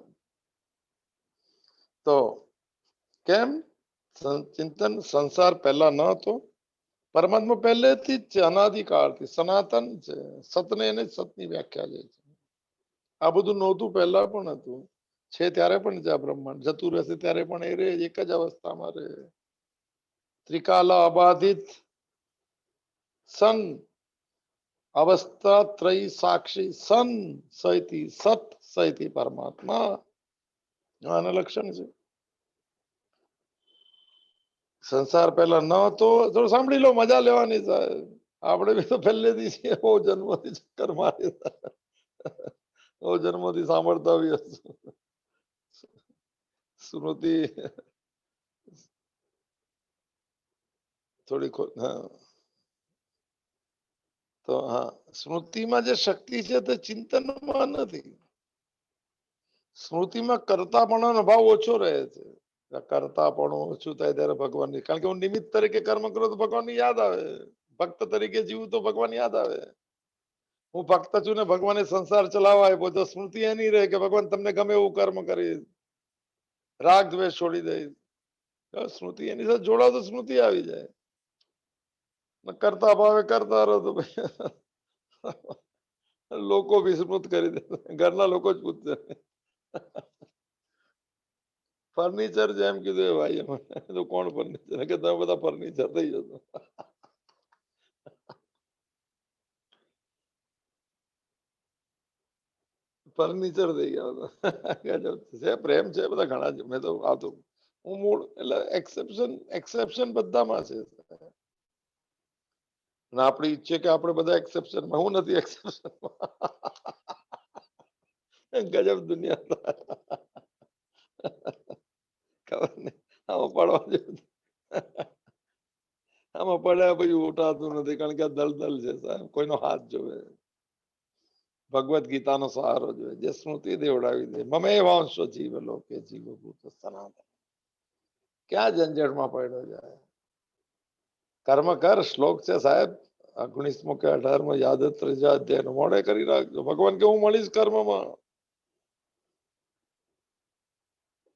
તો કેમ ચિંતન સંસાર પહેલા ન હતો? પરમાત્મા પહેલેથી જ છે, અનાદિકાળથી સનાતન છે. સતને એને સતની વ્યાખ્યા છે. આ બધું નહોતું પહેલા પણ હતું, છે ત્યારે પણ છે. આ બ્રહ્માંડ જતું રહેશે ત્યારે પણ એ રહે, એક જ અવસ્થામાં રહે. ત્રિકાલ અબાધિત સન અવસ્થા ત્રય સાક્ષી સન સહિતી સત સહિતી પરમાત્મા. આના લક્ષણ છે. સંસાર પહેલા ન હતો. થોડું સાંભળી લો, મજા લેવાની સાહેબ. આપણે બી તો પહેલેથી છીએ, બહુ જન્મથી ચક્કર મારી, બહુ જન્મથી સાંભળતા બી હશું. સ્મૃતિ થોડી હા, તો હા, સ્મૃતિમાં જે શક્તિ છે તે ચિંતનમાં નથી. સ્મૃતિમાં કરતાપણાનો ભાવ ઓછો રહે છે. કરતાપણું ઓછું થાય ત્યારે ભગવાનની, કારણ કે હું નિમિત્ત તરીકે કર્મ કરું તો ભગવાનની યાદ આવે. ભક્ત તરીકે જીવું તો ભગવાન યાદ આવે. હું ભક્ત છું ને ભગવાને સંસાર ચલાવવા આપ્યો, તો સ્મૃતિ એ નહીં રહે કે ભગવાન તમને ગમે એવું કર્મ કરીશ, રાગ દ્વેષ છોડી દઈશ. સ્મૃતિ એની સાથે જોડાવ તો સ્મૃતિ આવી જાય. કરતા ભાવે કરતા રહો તો લોકો વિસ્મૃત કરી દે, ઘરના લોકો જ પૂછશે. ફર્નિચર જેમ કીધું એ ભાઈ, તો કોણ ફર્નિચર કે તમે બધા ફર્નિચર થઈ જશો. ફર્નિચર થઈ ગયા છે. પ્રેમ છે બધા ઘણા છે. મેં તો આવતો હું મૂળ એટલે એક્સેપ્શન બધામાં છે. અને આપણી ઈચ્છે કે આપણે બધા એક્સેપ્શનમાં, હું નથી એક્સેપ્શનમાં. ગજબ દુનિયા. ખબર નહીં આમાં પડવા જેવું. આમાં પડ્યા પછી ઉઠાતું નથી, કારણ કે આ દલદલ છે સાહેબ. કોઈનો હાથ જોવે, ભગવદ ગીતાનો સહારો જોઈએ, જે સ્મૃતિ દેવડાવી દે. મમે વાંશો જીવ લોકે જીવ ભૂત સનાતન. ક્યાં ઝંઝટમાં પડ્યો જાય. કર્મ કર, શ્લોક છે સાહેબ 19મો કે 18મો યાદ ત્રીજા અધ્યાય મોડે કરી રાખજો. ભગવાન કે હું મળીશ કર્મમાં.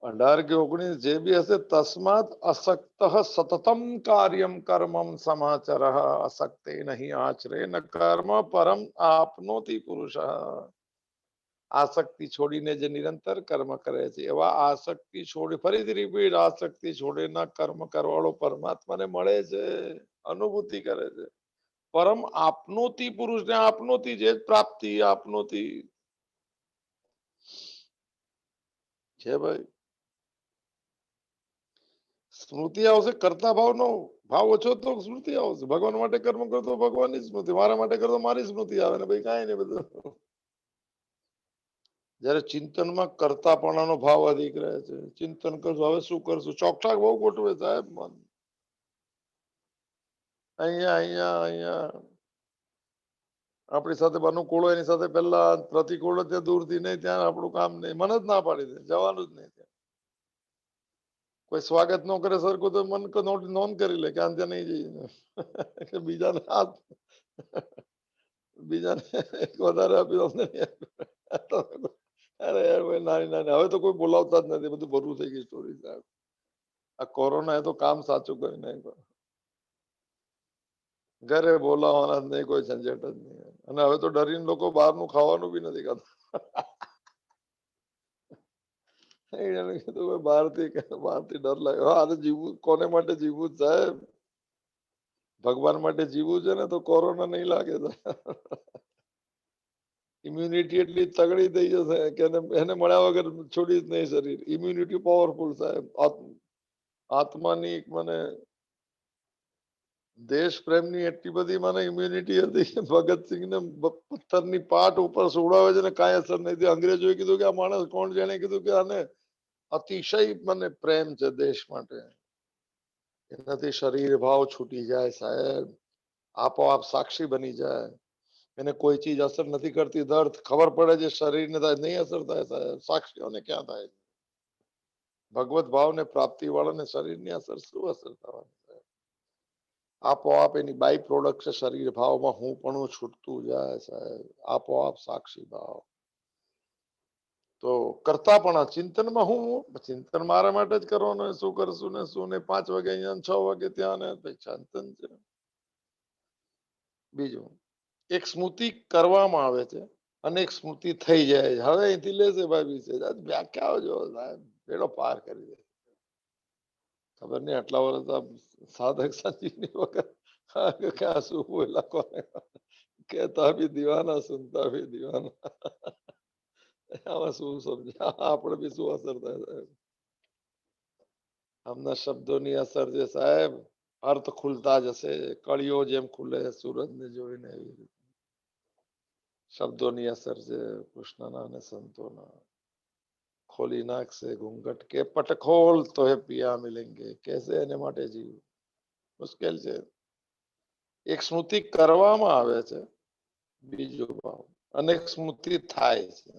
18 કે 19 જે બી હશે, તસ્માત અસક્ત સતતમ કાર્યમ કર્મમ સમાચર અસક્તે નહીં આચરે ન કર્મ પરમ આપનોતિ પુરુષ. આસક્તિ છોડીને જે નિરંતર કર્મ કરે છે, એવા આસક્તિ છોડી, ફરીથી રિપીટ, આસક્તિ છોડીને કર્મ કરવાળો પરમાત્માને મળે છે, અનુભૂતિ કરે છે. પરમ આપનોતિ પુરુષ ને આપનોતિ જે પ્રાપ્તિ આપનોતિ છે ભાઈ. સ્મૃતિ આવશે, કરતા ભાવનો ભાવ ઓછો તો સ્મૃતિ આવશે. ભગવાન માટે કર્મ કરતો ભગવાનની સ્મૃતિ, મારા માટે કરતો મારી સ્મૃતિ આવે ને ભાઈ કાંઈ નહીં બધું. જયારે ચિંતનમાં કરતાપણાનો ભાવ અધિક રહે છે. ચિંતન કરશું, હવે શું કરશું, ચોકઠાક બહુ ગોઠવે સાહેબ મન. અહીંયા આપણી સાથે અનુકૂળ હોય એની સાથે પહેલા પ્રતિકૂળ ત્યાં દૂરથી નહીં, ત્યાં આપણું કામ નહીં. મન જ ના પાડી દે, જવાનું જ નહીં. કોઈ સ્વાગત ન કરે સરખું તો મન નોંધ કરી લે કે આ ત્યાં નહીં જઈએ. બીજાને હાથ, બીજાને વધારે આપ્યું અમને. અરે યાર ભાઈ, નાની નાની હવે તો કોઈ બોલાવતા જ નથી. બધું ભરવું થઈ ગઈ સ્ટોરી સાહેબ. આ કોરોના એ તો કામ સાચું કરી નાખ્યું. ઘરે બોલાવવાના જ નહીં, કોઈ ઝંઝટ જ નહીં. અને હવે તો ડરીને લોકો બહારનું ખાવાનું બી નથી ખાતા. બહારથી ડર લાગે. હા, જીવવું કોને માટે જીવવું સાહેબ? ભગવાન માટે જીવવું છે ને, તો કોરોના નહીં લાગે. ઇમ્યુનિટી એટલી તગડી થઈ જશે કે એને મળ્યા વગર છોડી જ નહીં શરીર. ઇમ્યુનિટી પાવરફુલ સાહેબ. આત્માની મને દેશ પ્રેમની એટલી બધી મને ઇમ્યુનિટી હતી કે ભગતસિંહને પથ્થરની પાટ ઉપર સુવડાવે છે ને કાંઈ અસર નહીં થઈ. અંગ્રેજોએ કીધું કે આ માણસ કોણ છે? એને કીધું કે આને અતિશય મને પ્રેમ છે દેશ માટે. એનાથી શરીર ભાવ છૂટી જાય સાહેબ, આપોઆપ સાક્ષી બની જાય. એને કોઈ ચીજ અસર નથી કરતી. દર્દ ખબર પડે છે શરીરને થાય, નહીં અસર થાય સાહેબ. સાક્ષીઓને ક્યાં થાય? ભગવત ભાવને પ્રાપ્તિ વાળાને શરીરની અસર શું અસર થવાની છે? આપોઆપ એની બાય પ્રોડક્ટ છે શરીર ભાવમાં હું પણ છૂટતું જાય સાહેબ, આપોઆપ સાક્ષી ભાવ. તો કરતા પણ ચિંતનમાં હું ચિંતન મારા માટે જ કરવાનું, શું કરશું ને શું ને, 5 વાગે અહીંયા 6 વાગે ત્યાં ને ચિંતન છે. બીજું એક સ્મૃતિ કરવામાં આવે છે અને એક સ્મૃતિ થઈ જાય છે. હવે અહીંથી લેશે ભાઈ વિશે વ્યાખ્યાઓ જો સાહેબ બેડો પાર કરી દે. ખબર નહીં આટલા વર્ષ સાધક સંજીવની વખત ક્યાં શું બોલા કોને, કહેતા ભી દીવાના સુનતા ભી દીવાના. આમાં શું સમજ્યા આપણે બી શું અસર થાય સાહેબ? આમના શબ્દોની અસર છે સાહેબ, અર્થ ખુલતા જશે, કળીઓ જેમ ખુલે સૂરજને જોઈને એવી રીતે શબ્દોની અસર છે કૃષ્ણના અને સંતોના. ખોલી નાખશે ઘૂંઘટ કે પટ ખોલ તો હે પિયા મિલેંગે, કેસે એને માટે જીવ મુશ્કેલ છે. એક સ્મૃતિ કરવામાં આવે છે, બીજો ભાવ અનેક સ્મૃતિ થાય છે.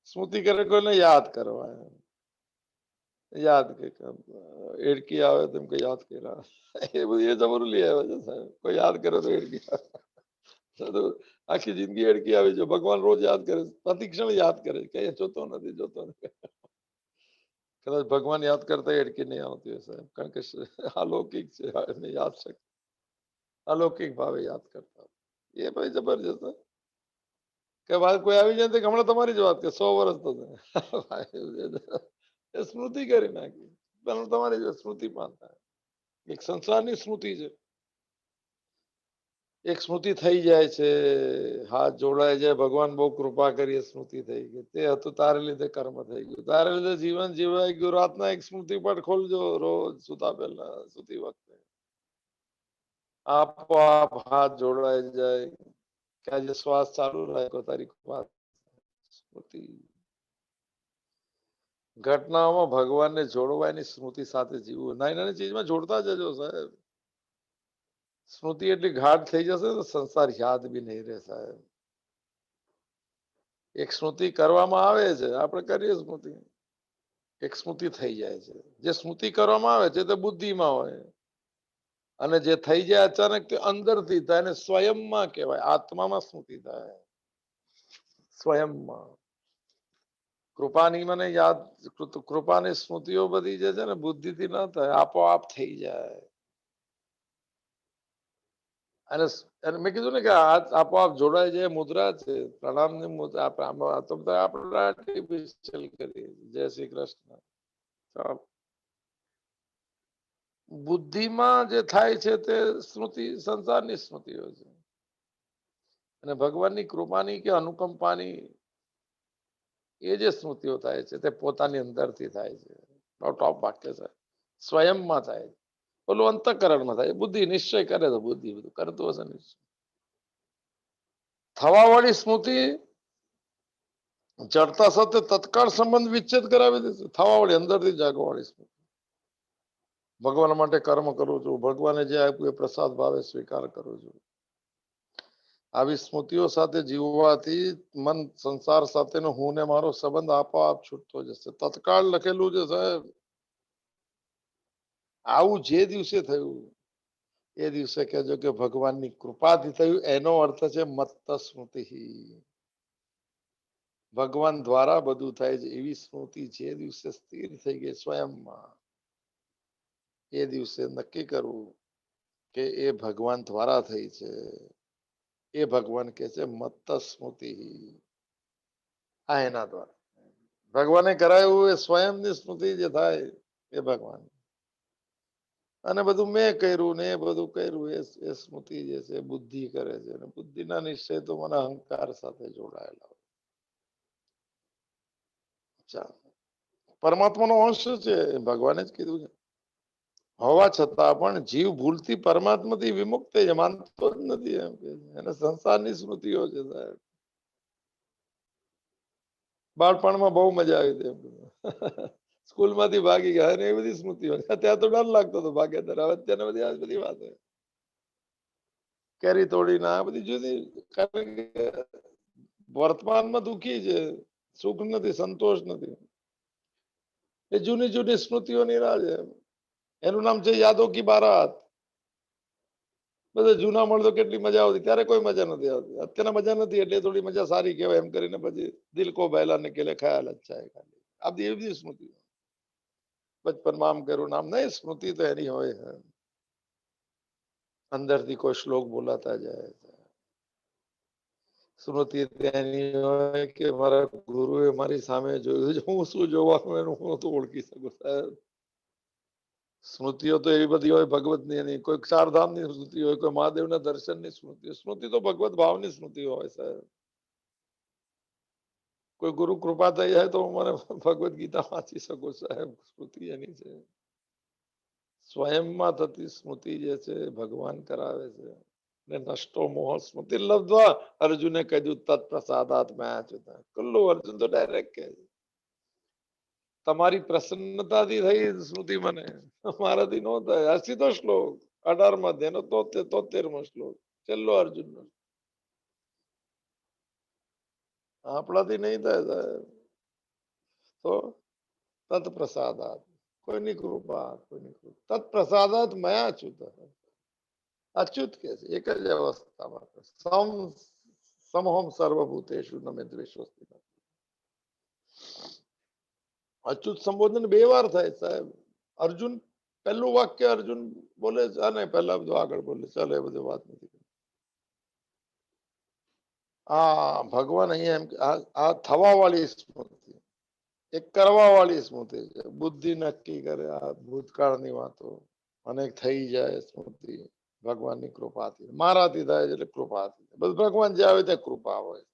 સ્મૃતિ કરે કોઈને યાદ કરવા, યાદ કે એડકી આવે તેમ કે યાદ કર્યા, એ બધું એ જબરું લઈ આવે છે સાહેબ. કોઈ યાદ કરે તો એડકી આખી જિંદગી એડકી આવી છે. ભગવાન રોજ યાદ કરે, પ્રતિક્ષણ યાદ કરે, કઈ જોતો નથી જોતો નથી. કદાચ ભગવાન યાદ કરતા એડકી નહીં આવતી હોય સાહેબ, કારણ કે અલૌકિક છે એમને યાદ શક્તિ, અલૌકિક ભાવે યાદ કરતા. એ ભાઈ જબરજસ્ત કે ભાઈ કોઈ આવી જાય તો હમણાં તમારી જ વાત કે 100 વર્ષ તો સ્મૃતિ કરી નાખી, તમારી સ્મૃતિ પામતા. એક સંસારની સ્મૃતિ છે, એક સ્મૃતિ થઈ જાય છે, હાથ જોડાય જાય, ભગવાન બહુ કૃપા કરી સ્મૃતિ થઈ ગઈ, તે હતું તારે લીધે કર્મ થઈ ગયું, તારે લીધે જીવન જીવાઈ ગયું. રાતના એક સ્મૃતિ પાઠ ખોલજો રોજ સુતા પહેલા, સુતી વખતે આપોઆપ હાથ જોડાઈ જાય કે આજે શ્વાસ ચાલુ રાખ્યો તારી કૃપા. સ્મૃતિ ઘટનાઓમાં ભગવાનને જોડવાની સ્મૃતિ સાથે જીવવું. નાની નાની ચીજમાં જોડતા જજો સાહેબ. સ્મૃતિ એટલી ગાઢ થઈ જશે તો સંસાર યાદ બી નહીં રહે સાહેબ. એક સ્મૃતિ કરવામાં આવે છે, આપણે કરીએ સ્મૃતિ, એક સ્મૃતિ થઈ જાય છે. જે સ્મૃતિ કરવામાં આવે છે તે બુદ્ધિમાં હોય, અને જે થઈ જાય અચાનક તે અંદરથી થાય, અને સ્વયંમાં કહેવાય, આત્મામાં સ્મૃતિ થાય, સ્વયંમાં. કૃપાની મને યાદ, કૃપાની સ્મૃતિઓ બધી જે છે ને બુદ્ધિથી ના થાય, આપોઆપ થઈ જાય. અને મેં કીધું ને કે આપોઆપ જોડાય જાય મુદ્રા છે, પ્રણામની મુદ્રા. આપણે આર્ટિફિશિયલ કરીએ. જય શ્રી કૃષ્ણ. બુદ્ધિમાં જે થાય છે તે સ્મૃતિ સંસારની સ્મૃતિઓ છે, અને ભગવાનની કૃપાની કે અનુકંપાની એ જે સ્મૃતિઓ થાય છે તે પોતાની અંદરથી થાય છે. ટોપ વાક્ય છે, સ્વયંમાં થાય. ઓલું અંતઃકરણમાં થાય. બુદ્ધિ નિશ્ચય કરે તો બુદ્ધિ બધું કરતું હશે નિશ્ચય. થવા વાળી સ્મૃતિ જડતા સાથે તત્કાળ સંબંધ વિચ્છેદ કરાવી દેશે. થવા વાળી અંદરથી જાગવા વાળી સ્મૃતિ. ભગવાન માટે કર્મ કરું છું, ભગવાને જે આપ્યું એ પ્રસાદ ભાવે સ્વીકાર કરું છું. આવી સ્મૃતિઓ સાથે જીવવાથી મન સંસાર સાથેનો હું ને મારો સંબંધ આપોઆપ છૂટતો જશે. તત્કાળ લખેલું છે સાહેબ. આવું જે દિવસે થયું એ દિવસે કહેજો કે ભગવાનની કૃપાથી થયું. એનો અર્થ છે મત્ત સ્મૃતિ. ભગવાન દ્વારા બધું થાય છે એવી સ્મૃતિ જે દિવસે સ્થિર થઈ ગઈ સ્વયંમાં, એ દિવસે નક્કી કરવું કે એ ભગવાન દ્વારા થઈ છે. એ ભગવાન કે છે મત્ત સ્મૃતિ. આ એના દ્વારા ભગવાને કરાયું. એ સ્વયંની સ્મૃતિ જે થાય એ ભગવાન. અને બધું મેં કર્યું ને એ બધું કર્યું એ સ્મૃતિ જે છે બુદ્ધિ કરે છે, અને બુદ્ધિના નિશ્ચય તો મને અહંકાર સાથે જોડાયેલા હોય. પરમાત્માનો અંશ છે, ભગવાને જ કીધું છે. હોવા છતાં પણ જીવ ભૂલથી પરમાત્માથી વિમુક્ત છે, માનતો જ નથી. એમ કે એને સંસારની સ્મૃતિઓ છે સાહેબ. બાળપણમાં બહુ મજા આવી હતી. સ્કૂલમાંથી ભાગી ગયા અને એ બધી સ્મૃતિઓ. ત્યાં તો ડર લાગતો હતો ભાગ્ય ત્યારે. અત્યારે બધી આ બધી વાત કેરી તોડી ના બધી જુદી. કારણ કે વર્તમાનમાં દુઃખી છે, સુખ નથી, સંતોષ નથી. એ જૂની જૂની સ્મૃતિઓની રાહ છે. એનું નામ છે યાદો કી બારાત. બધા જૂના મળતો કેટલી મજા આવતી, ત્યારે કોઈ મજા નથી આવતી. અત્યારે મજા નથી એટલે થોડી મજા સારી કહેવાય એમ કરીને પછી દિલ કો બહેલાને કે લિયે ખ્યાલ અચ્છા હે ખાલી. આ બધી એવી બધી સ્મૃતિ. બચપનમાં આમ કર્યું નામ નહીં, સ્મૃતિ તો એની હોય છે. અંદરથી કોઈ શ્લોક બોલાતા જાય. સ્મૃતિ એની હોય કે મારા ગુરુએ મારી સામે જોયું છે, હું શું જોવાનું એનું હું તો ઓળખી શકું સાહેબ. સ્મૃતિઓ તો એવી બધી હોય ભગવતની એની, કોઈ ચારધામની સ્મૃતિ હોય, કોઈ મહાદેવના દર્શનની સ્મૃતિ. સ્મૃતિ તો ભગવત ભાવની સ્મૃતિ હોય સાહેબ. કોઈ ગુરુ કૃપા થઈ જાય તો મને ભગવત ગીતા વાંચી શકું સાહેબ. સ્મૃતિ એની છે. સ્વયંમાં થતી સ્મૃતિ જે છે ભગવાન કરાવે છે. ને નષ્ટો મોહ સ્મૃતિ લબ્ધવા, અર્જુને કહ્યું તત્પ્રસાદાત મયા કુલ્લુ. અર્જુન તો ડાયરેક્ટ કહે છે તમારી પ્રસન્નતાથી થઈ સ્મૃતિ મને, મારાથી નો થાય. હસી તો શ્લોક 18 અધ્યાય નો 73મો શ્લોક, છેલ્લો અર્જુન નો. આપણાથી નહીં થાય સાહેબ. તો તત્પ્રસાદાત, કોઈની કૃપા, કોઈની કૃપા. તત્પ્રસાદાત મયા અચ્યુત. અચ્યુત કે છે એક જ અવસ્થામાં સમહમ સર્વભૂતેષુ ન મે દ્વેષોસ્તિ. અચ્યુત સંબોધન 2 વાર થાય સાહેબ. અર્જુન પહેલું વાક્ય અર્જુન બોલે છે અને પહેલા બધું આગળ બોલે. ચાલો એ બધી વાત નથી. આ ભગવાન અહીંયા એમ આ થવા વાળી સ્મૃતિ, એક કરવા વાળી સ્મૃતિ છે. બુદ્ધિ નક્કી કરે આ ભૂતકાળની વાતો અને થઈ જાય સ્મૃતિ ભગવાનની કૃપાથી. મારાથી થાય એટલે કૃપાથી. બસ ભગવાન જે આવે તે કૃપા હોય.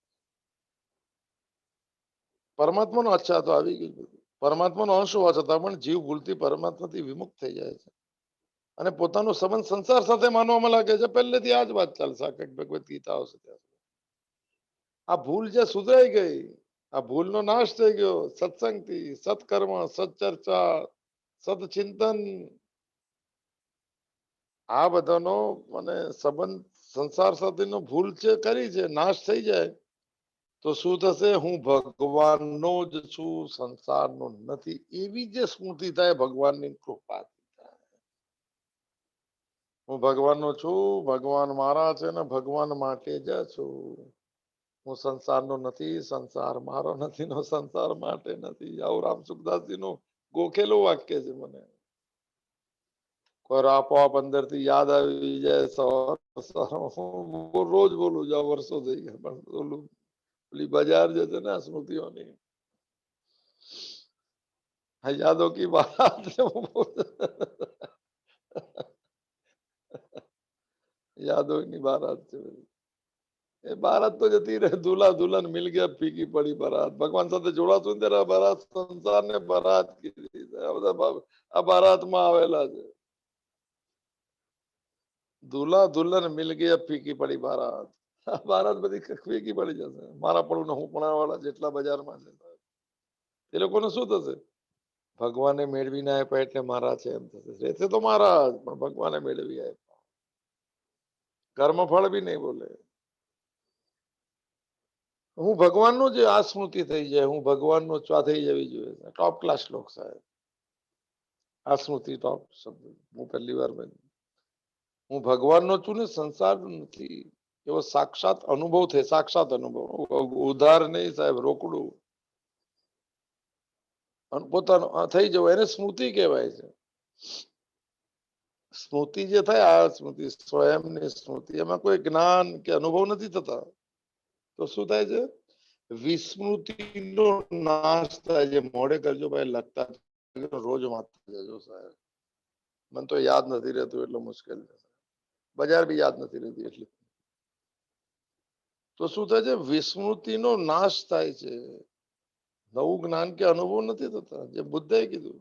પરમાત્માનો અચ્છા તો આવી ગયું. પરમાત્માનો અંશ હોવા છતાં પણ જીવ ભૂલથી પરમાત્માથી વિમુક્ત થઈ જાય છે અને પોતાનો સંબંધ સંસાર સાથે માનવામાં લાગે છે. પહેલેથી આ જ વાત ચાલશે ભગવત ગીતા આવશે ત્યાં. આ ભૂલ જે સુધરાઈ ગઈ, આ ભૂલનો નાશ થઈ ગયો સત્સંગથી, સત્કર્મ, સત્ચર્ચા, સદચિંતન, આ બધાનો મને સંબંધ સંસાર સાથેનો ભૂલ છે કરી છે, નાશ થઈ જાય તો શું થશે? હું ભગવાનનો જ છું, સંસારનો નથી. એવી જે સ્મૃતિ થાય ભગવાનની કૃપા. હું ભગવાનનો છું, ભગવાન મારા છે ને ભગવાન માટે જ છું. હું સંસારનો નથી, સંસાર મારો નથી, નો સંસાર માટે નથી. આવું રામ સુખદાસજી નું ગોખેલું વાક્ય છે. મને કોઈ આપોઆપ અંદર થી યાદ આવી જાય. હું રોજ બોલું છું, વર્ષો થઈ ગયા. પણ બોલું પેલી બજાર જે છે ને સ્મૃતિઓની, યાદો કી બાત. યાદોની બારાત છે. એ બારાત તો જતી રહે. દુલ્હા દુલ્હન મિલ ગયા, ફીકી પડી બારાત. ભગવાન સાથે જોડાશું ત્યારે બારાત સંસારને બારાત કીધી. આ બારાતમાં આવેલા છે. દુલ્હા દુલ્હન મિલ ગયા, ફીકી પડી બારાત. બારાત બધી ફીકી પડી જશે. મારા પડું ને હું પણ વાળા જેટલા બજારમાં છે એ લોકોને શું થશે? ભગવાને મેળવીને આપ્યા એટલે મારા છે એમ થશે. રહેશે તો મારા જ, પણ ભગવાને મેળવી આપ્યા. કર્મ ફળ બી નહીં બોલે. હું ભગવાનનો જે આ સ્મૃતિ થઈ જાય, હું ભગવાનનો ચા થઈ જવી જોઈએ. ટોપ ક્લાસ શ્લોક સાહેબ. આ સ્મૃતિ ટોપ શબ્દ હું પહેલી વાર બની. હું ભગવાનનો છું ને સંસાર નથી. એવો સાક્ષાત અનુભવ થાય. સાક્ષાત અનુભવ, ઉધાર નહીં સાહેબ, રોકડું પોતાનું થઈ જવું, એને સ્મૃતિ કહેવાય છે. સ્મૃતિ જે થાય, આ સ્મૃતિ સ્વયંની સ્મૃતિ, એમાં કોઈ જ્ઞાન કે અનુભવ નથી થતા. તો શું થાય છે? વિસ્મૃતિનો નાશ થાય છે. મોડે કરજો ભાઈ, લખતા રોજ વાંચતા જજો સાહેબ. મને તો યાદ નથી રહેતું એટલે મુશ્કેલ છે. બજાર બી યાદ નથી રહેતી એટલે. તો શું થાય છે? વિસ્મૃતિનો નાશ થાય છે. નવું જ્ઞાન કે અનુભવ નથી થતા. જે બુદ્ધે કીધું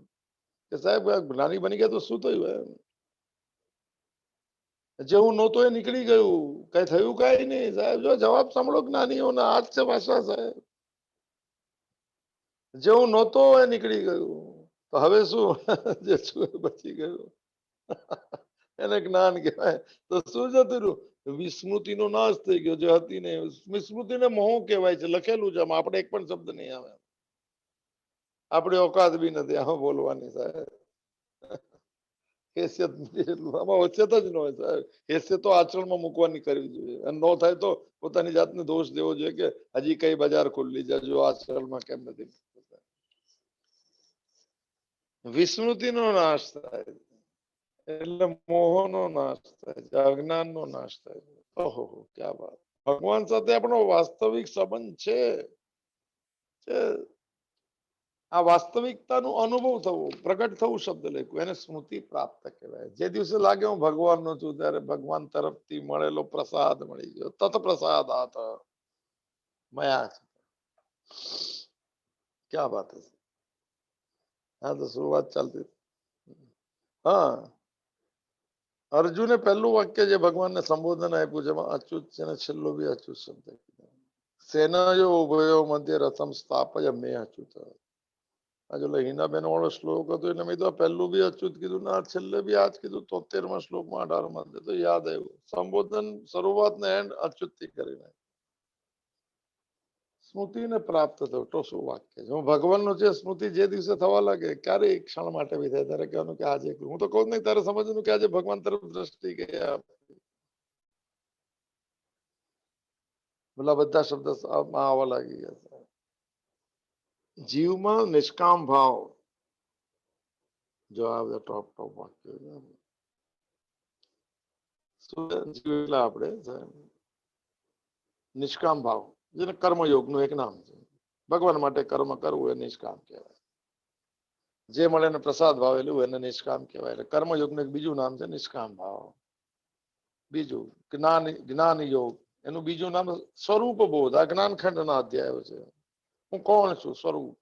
કે સાહેબ જ્ઞાની બની ગયા તો શું થયું? એમ જે હું નહોતો એ નીકળી ગયું. કઈ થયું કઈ નહીં સાહેબ. જો જવાબ સાંભળો જ્ઞાનીઓના, આ જ છે ભાષા સાહેબ. જે હું નહોતો એ નીકળી ગયું. તો હવે શું? જે છું એ બચી ગયું. એને જ્ઞાન કહેવાય. તો શું જતું રહ્યું? વિસ્મૃતિનો નાશ થઈ ગયો. જે હતી ને વિસ્મૃતિને મોહ કહેવાય છે. લખેલું છે આમાં, આપણે એક પણ શબ્દ નહીં આવે. આપણી ઓકાત બી નથી આમાં બોલવાની સાહેબ. હેસિયત નથી એટલું આમાં ઓછત જ ન હોય સાહેબ. હેસિયત તો આચરણમાં મૂકવાની કરવી જોઈએ અને ન થાય તો પોતાની જાતને દોષ દેવો જોઈએ કે હજી કઈ બજાર ખુલ્લી છે જો આચરણમાં કેમ નથી. વિસ્મૃતિનો નાશ થાય એટલે મોહનો નાશ થાય છે, અજ્ઞાનનો નાશ થાય છે. ઓહો ક્યાં વાત. ભગવાન સાથે આપણો વાસ્તવિક સંબંધ છે. આ વાસ્તવિકતાનું અનુભવ થવો, પ્રગટ થવું શબ્દ લખ્યું એને સ્મૃતિ પ્રાપ્ત કહેવાય. જે દિવસે લાગે હું ભગવાનનો છું ત્યારે ભગવાન તરફથી મળેલો પ્રસાદ મળી ગયો. તત પ્રસાદાત મયા. ક્યાં વાત છે. હા તો શું વાત ચાલતી. હા અર્જુને પહેલું વાક્ય જે ભગવાનને સંબોધન આપ્યું છે એમાં અચ્યુત છે ને છેલ્લો બી અચ્યુત શબ્દ. સેનાયો ઉભયો મધ્ય રથમ સ્થાપય મેં અચ્યુત. આ જો હિનાબેન વાળો શ્લોક હતો એને મેં તો પહેલું બી અચ્યુત કીધું ને છેલ્લે બી આજ કીધું 73મા શ્લોકમાં 18માં તો યાદ આવ્યું. સંબોધન શરૂઆત ને એન્ડ અચ્યુત થી કરીને સ્મૃતિને પ્રાપ્ત થયો તો શું વાક્ય છે. હું ભગવાનનું જે સ્મૃતિ જે દિવસે થવા લાગે ક્યારે એક ક્ષણ માટે બી થાય ત્યારે કહેવાનું કે આજે હું તો કહું નહીં ત્યારે સમજવાનું કે આજે ભગવાન તરફ દ્રષ્ટિ ગયા. પેલા બધા શબ્દ આવવા લાગી ગયા. જીવમાં નિષ્કામ ભાવ જો આ બધા ટોપ વાક્યો આપણે નિષ્કામ ભાવ જેને કર્મયોગનું એક નામ છે. ભગવાન માટે કર્મ કરવું એ નિષ્કામ કહેવાય. જે મળે એને પ્રસાદ ભાવેલું એને નિષ્કામ કહેવાય. એટલે કર્મયોગનું એક બીજું નામ છે નિષ્કામ ભાવ. બીજું જ્ઞાન યોગ એનું બીજું નામ સ્વરૂપ બોધ. આ જ્ઞાન ખંડના અધ્યાયો છે. હું કોણ છું સ્વરૂપ,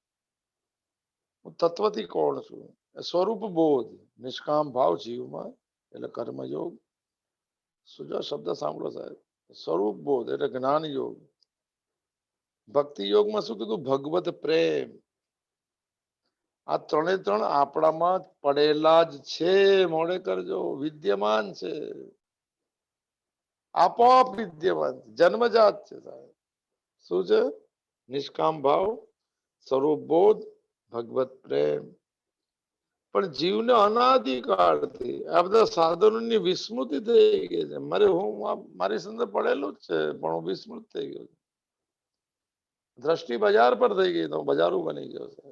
હું તત્વથી કોણ છું સ્વરૂપ બોધ. નિષ્કામ ભાવ જીવમાં એટલે કર્મયોગ. સુજો શબ્દ સાંભળો સાહેબ. સ્વરૂપ બોધ એટલે જ્ઞાન યોગ. ભક્તિ યોગમાં શું કીધું ભગવત પ્રેમ. આ ત્રણે ત્રણ આપણામાં પડેલા જ છે. મોડે કરજો વિદ્યમાન છે. આપોઆપ વિદ્યમાન જન્મજાત છે સાહેબ. શું છે નિષ્કામ ભાવ, સ્વરૂપ બોધ, ભગવત પ્રેમ. પણ જીવને અનાદિકાળથી આ બધા સાધનોની વિસ્મૃતિ થઈ ગઈ છે. મારી અંદર પડેલું જ છે પણ હું વિસ્મૃત થઈ ગયો. દ્રષ્ટિ બજાર પર થઈ ગઈ તો બજારું બની ગયો છે.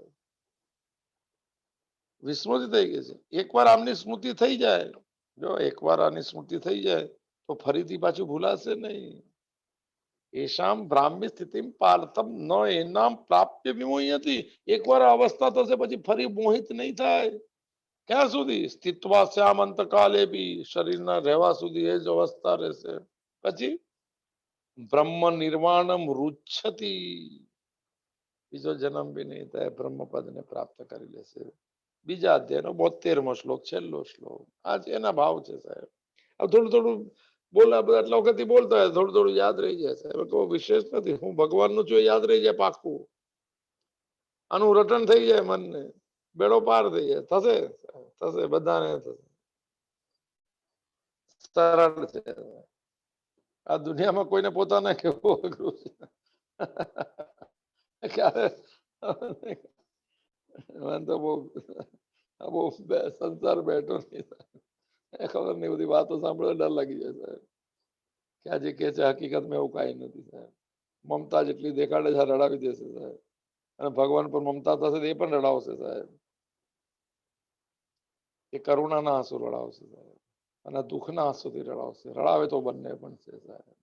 વિસ્મૃતિ થઈ ગઈ છે. એકવાર આમની સ્મૃતિ થઈ જાય, જો એકવાર આની સ્મૃતિ થઈ જાય તો ફરીથી પાછું ભૂલાશે નહીં. એશામ બ્રાહ્મી સ્થિતિ પાર્થમ ન એનામ પ્રાપ્ય વિમોહ્યતિ. એકવાર અવસ્થા થશે પછી ફરી મોહિત નહીં થાય. ક્યાં સુધી સ્થિત્વા શ્યામ અંતકાલે બી શરીરના રહેવા સુધી એ જ અવસ્થા રહેશે. પછી બ્રહ્મ નિર્વાણમ રુચ્છતિ. બીજો જન્મ બી નહીં થાય બ્રહ્મપદ ને પ્રાપ્ત કરી લેશે. બીજા અધ્યાયનો 72મો શ્લોક છેલ્લો શ્લોક. આ એના ભાવ છે સાહેબ. થોડું થોડું બોલા આટલા વખત બોલતા હોય થોડું થોડું યાદ રહી જાય સાહેબ. કોઈ વિશેષ નથી. હું ભગવાનનું છું યાદ રહી જાય પાકું. આનું રટન થઈ જાય મનને. બેડો પાર થઈ જાય. થશે થશે બધાને થશે. સરળ છે. આ દુનિયામાં કોઈને પોતાને કેવું અઘરું છે. ક્યારે તો બહુ સંસાર બેઠો નહીં. ખબર નહીં બધી વાતો સાંભળે ડર લાગી જાય સાહેબ. કે આજે કે છે હકીકતમાં એવું કઈ નથી સાહેબ. મમતા જેટલી દેખાડે છે રડાવી દેશે સાહેબ. અને ભગવાન પર મમતા થશે એ પણ રડાવશે સાહેબ. એ કરુણાના આંસુ રડાવશે સાહેબ. અને દુઃખના આંસુથી રડાવશે. રડાવે તો બંને પણ છે સાહેબ.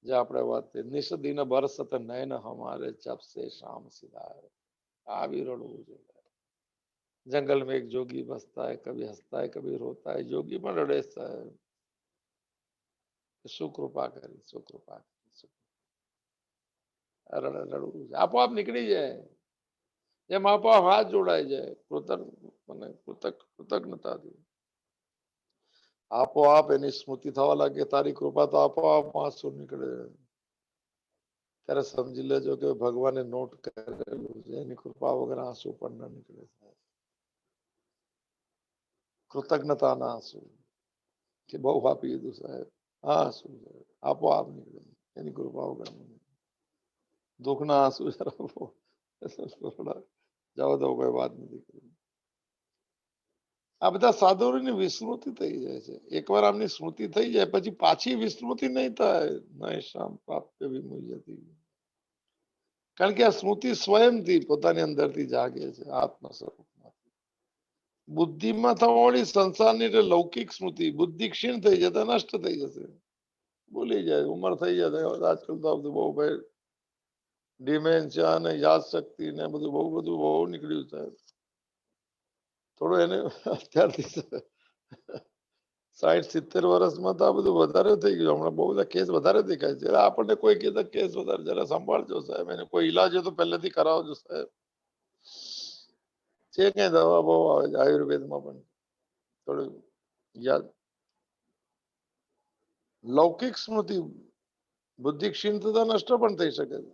જે આપણે વાત નિશ દિન બરસત નયન હમારે જબ સે શામ સિધાય. આવી રડવું જોઈએ. जंगल में एक जोगी बसता है कभी हंसता है कभी रोता है. जोगी પણ રડે સાહેબ. શું કૃપા કરી શું કૃપા કરી. રડવું આપોઆપ નીકળી જાય. જેમ આપોઆપ હાથ જોડાઈ જાય કૃતજ્ઞતાથી. આપોઆપ એની સ્મૃતિ થવા લાગે. તારી કૃપા તો આપોઆપ આંસુ નીકળે. ત્યારે સમજી લેજો કે ભગવાને નોટ કરેલું છે. એની કૃપા વગર આંસુ પણ ન નીકળે. કૃતજ્ઞતાના આંસુ કે બહુ આપી દીધું સાહેબ. આંસુ આપોઆપ નીકળે એની કૃપા વગર. દુઃખના આંસુ જવા દો, કોઈ વાત નથી કરી. આ બધા સાધુઓની વિસ્મૃતિ થઈ જાય છે. એકવાર આમની સ્મૃતિ થઈ જાય પછી પાછી વિસ્મૃતિ નહીં થાય. નહીં શામ પ્રાપ્ત વિમુહ્યતિ. કારણ કે આ સ્મૃતિ સ્વયંથી પોતાની અંદરથી જાગે છે આત્મ સ્વરૂપમાં. બુદ્ધિમાં થવાવાળી સંસારની એટલે લૌકિક સ્મૃતિ બુદ્ધિ ક્ષીણ થઈ જતા નષ્ટ થઈ જશે, ભૂલી જાય, ઉંમર થઈ જશે. આજકાલ તો બધું બહુ ભાઈ ડિમેન્શિયા ને યાદ શક્તિ ને બધું બહુ નીકળ્યું છે. થોડું એને અત્યારથી 60-70 વર્ષમાં તો આ બધું વધારે થઈ ગયું. હમણાં બહુ બધા કેસ વધારે દેખાય છે. આપણને કોઈ કહેતા કેસ વધારે જરા સંભાળજો સાહેબ, એને કોઈ ઈલાજ હોય તો પહેલેથી કરાવજો સાહેબ. છે કઈ દવા બહુ આવે છે આયુર્વેદમાં પણ થોડું યાદ. લૌકિક સ્મૃતિ બુદ્ધિ ક્ષીણ થતા નષ્ટ પણ થઈ શકે છે,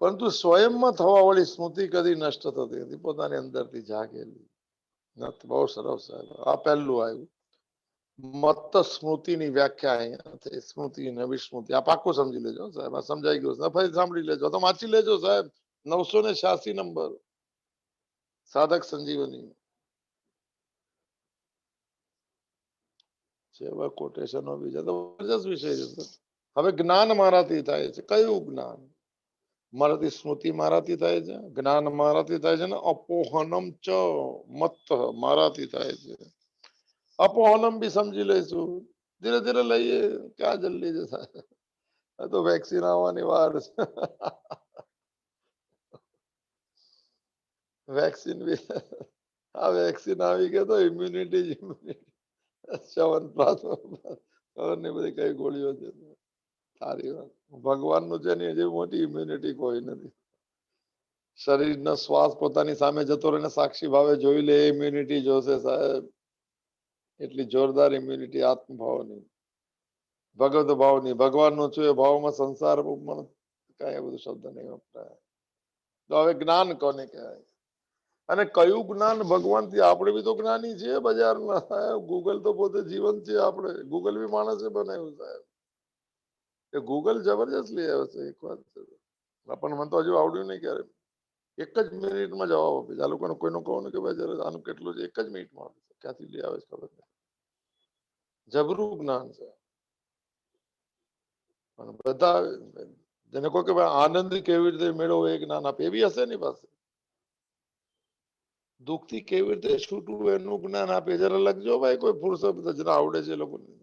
પરંતુ સ્વયંમાં થવા વાળી સ્મૃતિ કદી નષ્ટ થતી નથી, પોતાની અંદરથી જાગેલી. બહુ સરસ સાહેબ. આ પહેલું આવ્યું મત્ત સ્મૃતિની વ્યાખ્યા અહીંયા થઈ. સ્મૃતિ ને વિસ્મૃતિ આ પાક્કું સમજી લેજો સાહેબ. આ સમજાઈ ગયું. ફરી સાંભળી લેજો તો વાંચી લેજો સાહેબ. 986 નંબર સાધક સંજીવની છે. કોટેશનો બીજા તો જબરજસ્ત વિષય છે. હવે જ્ઞાન મારાથી થાય છે. કયું જ્ઞાન? મારાથી સ્મૃતિ મારાથી થાય છે, જ્ઞાન મારાથી થાય છે ને અપોહનમ ચ મત્ત મારાથી થાય છે. અપોહનમ બી સમજી લઈશું, ધીરે ધીરે લઈએ. ક્યાં જલ્દી છે સાહેબ, તો વેક્સિન આવવાની વાર છે. વેક્સિન બી આ વેક્સિન આવી ગયો તો ઇમ્યુનિટી ખબર નહીં બધી કઈ ગોળીઓ છે. સારી વાત. ભગવાનનું છે ને હજી મોટી ઇમ્યુનિટી કોઈ નથી. શરીરનો શ્વાસ પોતાની સામે જતો રહીને સાક્ષી ભાવે જોઈ લે ઇમ્યુનિટી જોશે સાહેબ. એટલી જોરદાર ઇમ્યુનિટી આત્મભાવની, ભગવત ભાવની. ભગવાનનું છું એ ભાવમાં સંસાર કઈ બધું શબ્દ નહીં વપરાય. તો હવે જ્ઞાન કોને કહેવાય અને કયું જ્ઞાન ભગવાનથી? આપણે બી તો જ્ઞાની છે બજારમાં સાહેબ. ગૂગલ તો પોતે જીવન છે. આપણે ગૂગલ બી માણસે બનાવ્યું સાહેબ. એ ગૂગલ જબરજસ્ત લઈ આવ્યો છે. એક વાત છે પણ મને તો હજુ આવડ્યું નહીં ક્યારે. એક જ મિનિટમાં જવાબ આપે છે. આ લોકોને કોઈનું કહું ને કે ભાઈ જરા આનું કેટલું છે, એક જ મિનિટમાં આપે છે. ક્યાંથી લઈ આવે છે ખબર નહીં. જબરું જ્ઞાન છે. પણ બધા જેને કહો કે ભાઈ આનંદ કેવી રીતે મેળવો એ જ્ઞાન આપે એવી હશે ને પાસે. દુઃખથી કેવી રીતે છૂટવું એનું જ્ઞાન આપે. જરા લખજો ભાઈ કોઈ ફુરસત જરા આવડે છે એ લોકોને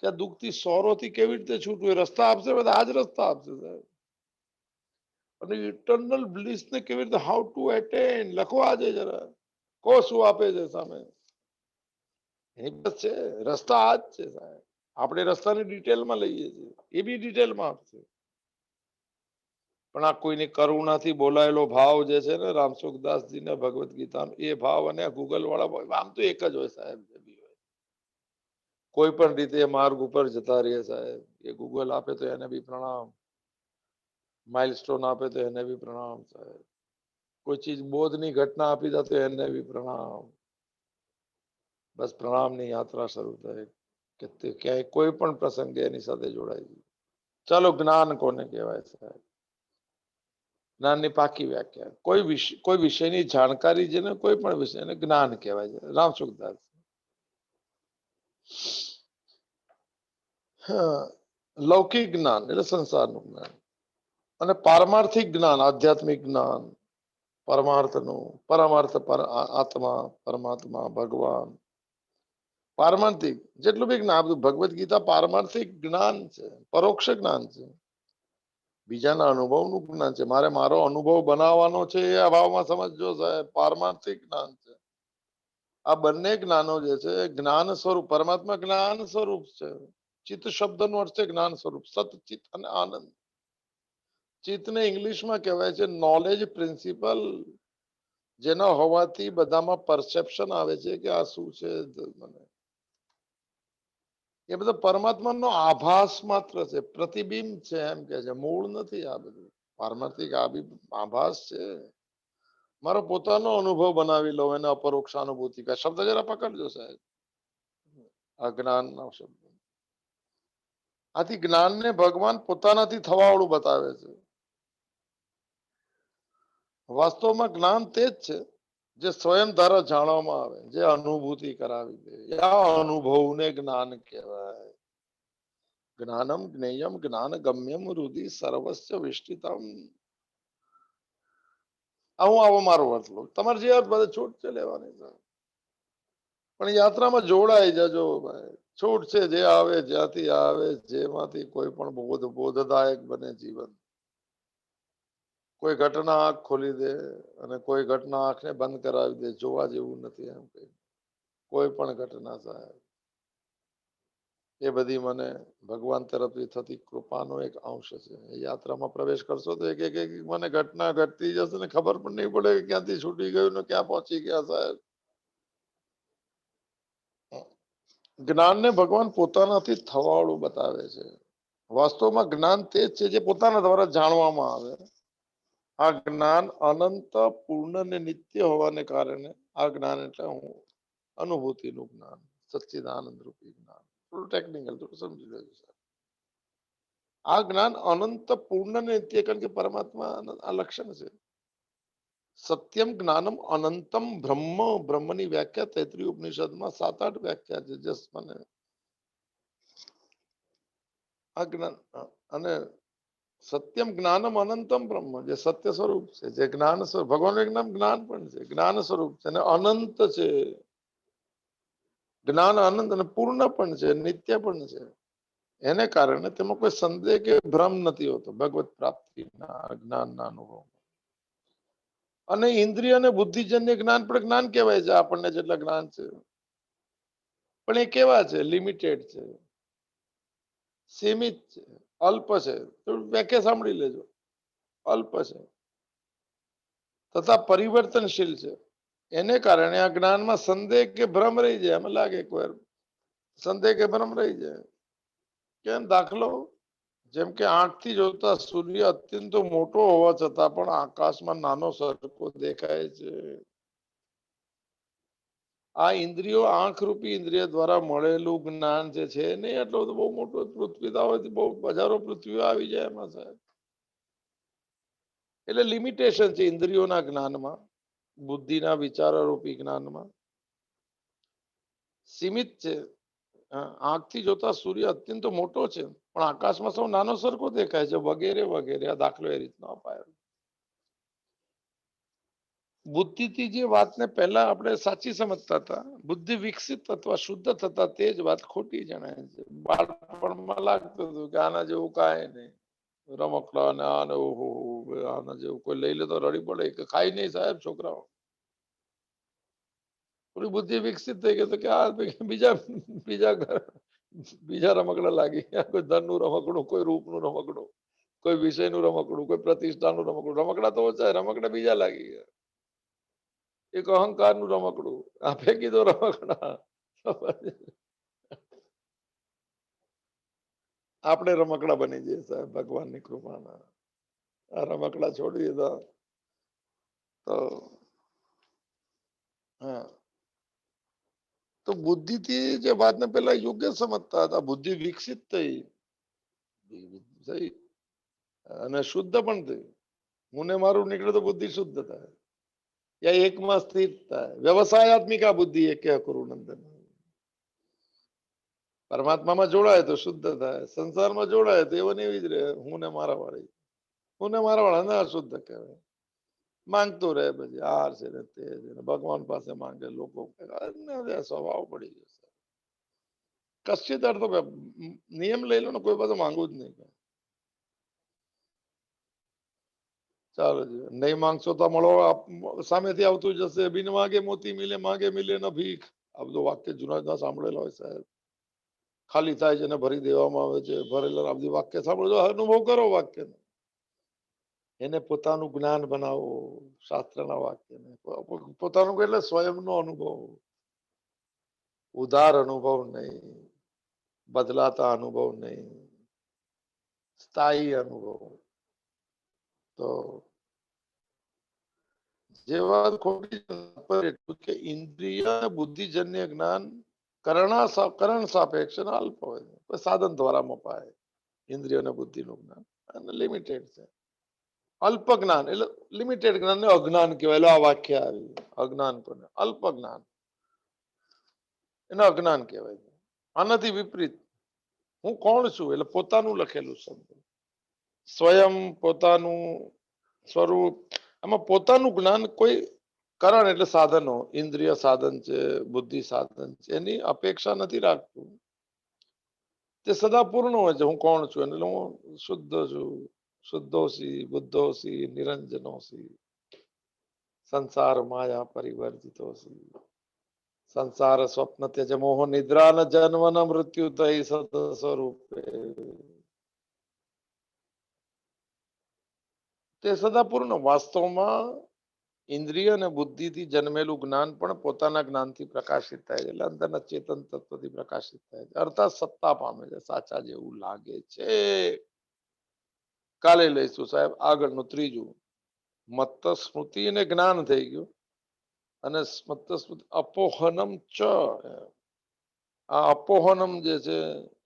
કે આ દુઃખથી સોરોથી કેવી રીતે છૂટવું એ રસ્તા આપશે. બધા આ જ રસ્તા આપશે સાહેબ. અને ઇટરનલ બ્લિસ ને કેવી રીતે હાઉ ટુ એટેન લખો આજે જરા. કો શું આપે છે સામે એની બસ છે. રસ્તા આ જ છે સાહેબ. આપણે રસ્તાની ડિટેલમાં લઈએ છીએ, એ બી ડિટેલમાં આપશે. પણ આ કોઈની કરુણાથી બોલાયેલો ભાવ જે છે ને રામસુખદાસજી ને ભગવદ્ ગીતાનો એ ભાવ અને ગૂગલ વાળા આમ તો એક જ હોય સાહેબ. કોઈ પણ રીતે માર્ગ ઉપર જતા રહીએ સાહેબ. એ ગૂગલ આપે તો એને બી પ્રણામ, માઇલસ્ટોન આપે તો એને બી પ્રણામ સાહેબ. કોઈ ચીજ બોધની ઘટના આપી દે તો એને બી પ્રણામ. બસ પ્રણામની યાત્રા શરૂ થાય કે તે ક્યાંય કોઈ પણ પ્રસંગે એની સાથે જોડાય. ચાલો જ્ઞાન કોને કહેવાય સાહેબ? જ્ઞાનની પાકી વ્યાખ્યા કોઈ વિષયની જાણકારી છે ને કોઈ પણ વિષયને જ્ઞાન કહેવાય છે. રામસુખદાસ. લૌકિક જ્ઞાન એટલે સંસારનું જ્ઞાન અને પારમાર્થિક જ્ઞાન આધ્યાત્મિક જ્ઞાન પરમાર્થનું. પરમાર્થ આત્મા પરમાત્મા ભગવાન. પારમાર્થિક જેટલું બી જ્ઞાન ભગવદ્ ગીતા પારમાર્થિક જ્ઞાન છે, પરોક્ષ જ્ઞાન છે, બીજાના અનુભવનું જ્ઞાન છે. મારો અનુભવ બનાવવાનો છે એ અભાવમાં સમજજો સાહેબ. પારમાર્થિક જ્ઞાન છે. આ બંને જ્ઞાનો જે છે જ્ઞાન સ્વરૂપ પરમાત્મા જ્ઞાન સ્વરૂપ છે. ચિત્ત શબ્દનો અર્થ છે જ્ઞાન સ્વરૂપ. સત ચિત્ત અને આનંદ. ચિત્તને ઇંગ્લિશમાં કહેવાય છે નોલેજ પ્રિન્સિપલ, જેના હોવાથી બધામાં પરસેપ્શન આવે છે કે આ શું છે. એ બધો પરમાત્માનો આભાસ માત્ર છે, પ્રતિબિંબ છે એમ કે છે, મૂળ નથી. આ બધું પારમાર્થિક આભાસ છે. મારો પોતાનો અનુભવ બનાવી લો એને અપરોક્ષાનુભૂતિ કહે. શબ્દ જરા પકડજો સાહેબ. અજ્ઞાનનો શબ્દ. આથી જ્ઞાનને ભગવાન પોતાનાથી થવાવાળું બતાવે છે. વાસ્તવમાં જ્ઞાન તે જ છે જે સ્વયં દ્વારા જાણવામાં આવે, જે અનુભૂતિ કરાવી દે. આ અનુભવને જ્ઞાન કહેવાય. જ્ઞાનમ જ્ઞેયમ જ્ઞાન ગમ્યમ હૃદિ સર્વસ્ય વિષ્ટિતમ. આવું આવો મારો અર્થ લો. તમારે જે અર્થ બધે છૂટ છે લેવાની છે. પણ યાત્રામાં જોડાઈ જજો ભાઈ. છૂટ છે જે આવે જ્યાંથી આવે, જેમાંથી કોઈ પણ બોધદાયક બને જીવન. કોઈ ઘટના આંખ ખોલી દે અને કોઈ ઘટના આંખને બંધ કરાવી દે, જોવા જેવું નથી એમ કઈ કોઈ પણ ઘટના સાહેબ. એ બધી મને ભગવાન તરફથી થતી કૃપાનો એક અંશ છે. એ યાત્રામાં પ્રવેશ કરશો તો એક એક મને ઘટના ઘટતી જશે ને ખબર પણ નહીં પડે કે ક્યાંથી છૂટી ગયું ને ક્યાં પહોંચી ગયા સાહેબ. જ્ઞાનને ભગવાન પોતાનાથી થવાળું બતાવે છે. વાસ્તવમાં જ્ઞાન તે જ છે જે પોતાના દ્વારા જાણવામાં આવે. આ જ્ઞાન અનંત પૂર્ણ ને નિત્ય હોવાને કારણે આ જ્ઞાન એટલે હું અનુભૂતિનું જ્ઞાન, સચ્ચિદાનંદ રૂપી જ્ઞાન. થોડું ટેકનિકલ, થોડું સમજી લેજો સર. આ જ્ઞાન અનંત પૂર્ણ ને નિત્ય, કારણ કે પરમાત્મા આ લક્ષણ છે. સત્યમ જ્ઞાનમ અનંતમ બ્રહ્મ. બ્રહ્મની વ્યાખ્યા તૈત્રીય ઉપનિષદમાં 7-8 વ્યાખ્યા છે. જસ્ટ મને આ જ્ઞાન અને સત્યમ જ્ઞાનમ અનંતમ બ્રહ્મ, જે સત્ય સ્વરૂપ છે, જે જ્ઞાન સ્વરૂપ, ભગવાનનું નામ જ્ઞાન પણ છે, જ્ઞાન સ્વરૂપ છે અને અનંત છે. જ્ઞાન અનંત અને પૂર્ણ પણ છે, નિત્ય પણ છે. એને કારણે તેમાં કોઈ સંદેહ કે ભ્રમ નથી હોતો ભગવત પ્રાપ્તિના જ્ઞાનના અનુભવ. અને ઇન્દ્રિય અને બુદ્ધિજન્ય જ્ઞાન પણ જ્ઞાન કહેવાય છે. આપણને જેટલા જ્ઞાન છે પણ એ કેવા છે? લિમિટેડ છે, સીમિત છે, અલ્પ છે. વ્યાખ્યા સાંભળી લેજો. અલ્પ છે તથા પરિવર્તનશીલ છે. એને કારણે આ જ્ઞાનમાં સંદેહ કે ભ્રમ રહી જાય. એમ લાગે કોઈ સંદેહ કે ભ્રમ રહી જાય. કેમ? દાખલો, જેમ કે આંખથી જોતા સૂર્ય અત્યંત મોટો હોવા છતાં પણ આકાશમાં નાનો સરખો દેખાય છે. આ ઇન્દ્રિયો, આંખ રૂપી ઇન્દ્રિય દ્વારા મળેલું જ્ઞાન જે છે નહીં એટલું તો બહુ મોટું. પૃથ્વી તો હોય બહુ હજારો પૃથ્વીઓ આવી જાય એમાં સાહેબ. એટલે લિમિટેશન છે ઇન્દ્રિયોના જ્ઞાનમાં, બુદ્ધિના વિચારરૂપી જ્ઞાનમાં સીમિત છે. આંખથી જોતા સૂર્ય અત્યંત મોટો છે પણ આકાશમાં સૌ નાનો સરખો દેખાય છે, વગેરે વગેરે. આ દાખલો એ રીતનો અપાયો. બુદ્ધિથી જે વાતને પહેલા આપણે સાચી સમજતા હતા, બુદ્ધિ વિકસિત અથવા શુદ્ધ થતા તે જ વાત ખોટી જણાય છે. બાળપણમાં લાગતું હતું કે આના જેવું કાંઈ નહીં, રમકડા ને આને આના જેવું કોઈ લઈ લે તો રડી પડે કે ખાઈ નહીં સાહેબ છોકરાઓ. થોડી બુદ્ધિ વિકસિત થઈ ગઈ તો કે આ બીજા બીજા બીજા રમકડા લાગી ગયા. કોઈ ધનનું રમકડું, કોઈ રૂપનું રમકડું, કોઈ વિષયનું રમકડું, કોઈ પ્રતિષ્ઠાનું રમકડું. રમકડા તો ઓછા, રમકડા બીજા લાગી ગયા. એક અહંકારનું રમકડું, આ ફેંકી દો રમકડા. આપણે રમકડા બની જઈએ સાહેબ ભગવાનની કૃપાના. આ રમકડા છોડી દીધા તો હા. તો બુદ્ધિથી જે વાતને પેલા યોગ્ય સમજતા હતા, બુદ્ધિ વિકસિત થઈ અને શુદ્ધ પણ થઈ. હું ને મારું નીકળે તો બુદ્ધિ શુદ્ધ થાય, યા એકમાં સ્થિત થાય. વ્યવસાયાત્મિકા બુદ્ધિ એક કરું નંદન. પરમાત્મામાં જોડાય તો શુદ્ધ થાય, સંસારમાં જોડાય તો એવો ને એવી જ રહે. હું ને મારા વાળી, હું ને મારા વાળા ના શુદ્ધ કહેવાય. માંગતું રહે પછી આ છે ને તે છે ને, ભગવાન પાસે માંગે, લોકો સ્વભાવ પડી જશે. કશ્ચિત અર્થ નિયમ લઈ લો ને, કોઈ પાસે માંગવું જ નહીં. ચાલો નહીં માંગશો તો મળો સામેથી આવતું જશે. બિન માગે મોતી મિલે, માગે મિલે ન ભીખ. આ બધું વાક્ય જૂના જૂના સાંભળેલા હોય સાહેબ. ખાલી થાય છે ને ભરી દેવામાં આવે છે. ભરેલા આ બધી વાક્ય સાંભળો, અનુભવ કરો વાક્ય. એને પોતાનું જ્ઞાન બનાવો, શાસ્ત્રના વાક્યને પોતાનું એટલે સ્વયંનો અનુભવ, ઉદાર અનુભવ નહીં, બદલાતા અનુભવ નહીં, સ્થાયી અનુભવ. તો જે વાત ખોટી એટલું કે ઇન્દ્રિય બુદ્ધિજન્ય જ્ઞાન કરણ સાપેક્ષ અલ્પ હોય, સાધન દ્વારા મપાય. ઇન્દ્રિય અને બુદ્ધિનું જ્ઞાન અને લિમિટેડ છે. અલ્પ જ્ઞાન એટલે લિમિટેડ જ્ઞાન ને અજ્ઞાન કહેવાય. એટલે આ વાક્ય આવ્યું, અજ્ઞાન કોને? અલ્પ જ્ઞાન, એને અજ્ઞાન કહેવાય. આનાથી વિપરીત હું કોણ છું એટલે પોતાનું લખેલું શબ્દ, સ્વયં, પોતાનું સ્વરૂપ, આમાં પોતાનું જ્ઞાન કોઈ કારણ એટલે સાધનો, ઇન્દ્રિય સાધન છે, બુદ્ધિ સાધન છે, એની અપેક્ષા નથી રાખતું. તે સદા પૂર્ણ હોય છે. હું કોણ છું એટલે હું શુદ્ધ છું, શુદ્ધોસી, બુદ્ધોસી, નિરંજનોસી, સંસાર માયા પરિવર્તિતોસી, સંસાર સ્વપ્ન ત્યજ મોહ નિદ્રા ન જન્મ ન મૃત્યુ તઈ સત સ્વરૂપે. તે સદા પૂર્ણ. વાસ્તવમાં ઇન્દ્રિય અને બુદ્ધિથી જન્મેલું જ્ઞાન પણ પોતાના જ્ઞાનથી પ્રકાશિત થાય છે. એટલે અંદરના ચેતન તત્વથી પ્રકાશિત થાય છે, અર્થાત સત્તા પામે છે, સાચા જેવું લાગે છે. કાલે લઈશું સાહેબ આગળનું ત્રીજું. મત્ત સ્મૃતિ અને જ્ઞાન થઈ ગયું, અને મત્ત સ્મૃતિ અપોહનમ ચ. આ અપોહનમ જે છે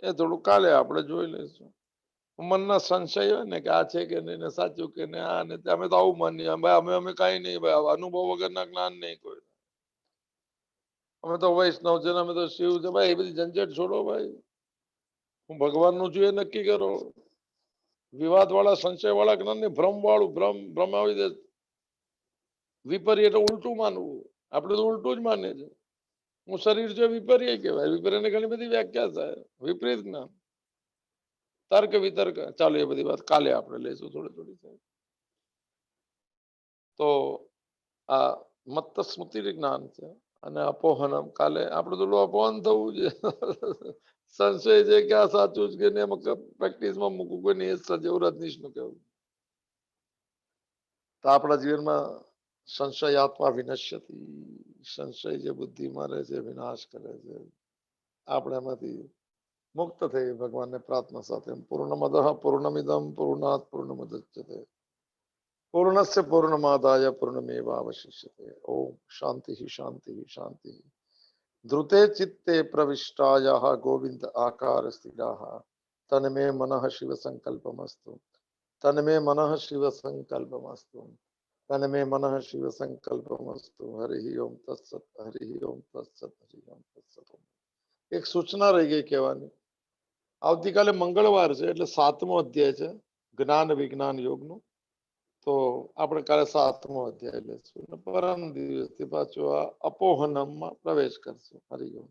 એ થોડું કાલે આપણે જોઈ લઈશું. મનના સંશય હોય ને કે આ છે કે નહીં, સાચું કે નહીં, આ ને અમે તો આવું માનીએ, ભાઈ અમે કઈ નહીં, ભાઈ અનુભવ વગરના જ્ઞાન નહીં કોઈ, અમે તો વૈષ્ણવ છે, અમે તો શિવ છે. ભાઈ એ બધી ઝંઝટ છોડો ભાઈ. હું ભગવાનનું છું એ નક્કી કરો. વિવાદ વાળા, સંશય વાળા જ્ઞાન ને ભ્રમ વાળું, ભ્રમ આવી દે. વિપર્ય એટલે ઉલટું માનવું. આપણે તો ઉલટું જ માનીએ છીએ. હું શરીર છે વિપર્ય કહેવાય. વિપર્યને ઘણી બધી વ્યાખ્યા થાય. વિપરીત જ્ઞાન, તર્ક વિતર્ક, ચાલો એ બધી વાત કાલે આપણે લઈશું થોડી થોડી. તો આ મત્ત સ્મૃતિ જ્ઞાન છે, અને અપોહનમ કાલે આપણે થોડું અપહન થવું છે. સંશય છે કે આ સાચું જ કે નહીં, પ્રેક્ટિસમાં મૂકવું કોઈ નહીં, સજેવ રજનીશનું કહેવું. તો આપણા જીવનમાં સંશય આત્મા વિનશ્યતિ, સંશય જે બુદ્ધિમાં રહે છે વિનાશ કરે છે. આપણે એમાંથી મુક્ત થઈ ભગવાનને પ્રાર્થના સાથે પૂર્ણમદ પૂર્ણમિદમ પૂર્ણાત પૂર્ણમુદચ્યતે પૂર્ણસ્ય પૂર્ણમાદાય પૂર્ણમેવાવશિષ્યતે. ઓમ શાંતિ શાંતિ શાંતિ. ધૃતે ચિત્તે પ્રવિષ્ટાયાઃ ગોવિંદ આકાર સ્થિરાઃ તન્મે મનઃ શિવ સંકલ્પમસ્તુ, તન્મે મનઃ શિવ સંકલ્પમસ્તુ, તન્મે મનઃ શિવ સંકલ્પમસ્તુ. હરિ ઓમ તત્સત, હરિ ઓમ તત્સત, હરિ ઓમ તત્સત. એક સૂચના રહી ગઈ કહેવાની. આવતીકાલે મંગળવાર છે એટલે 7મો અધ્યાય છે જ્ઞાન વિજ્ઞાન યોગનું. તો આપણે કાલે 7મો અધ્યાય લઈશું, પરમ દિવસથી પાછું આ અપોહનમમાં પ્રવેશ કરશું. હરિ ઓમ.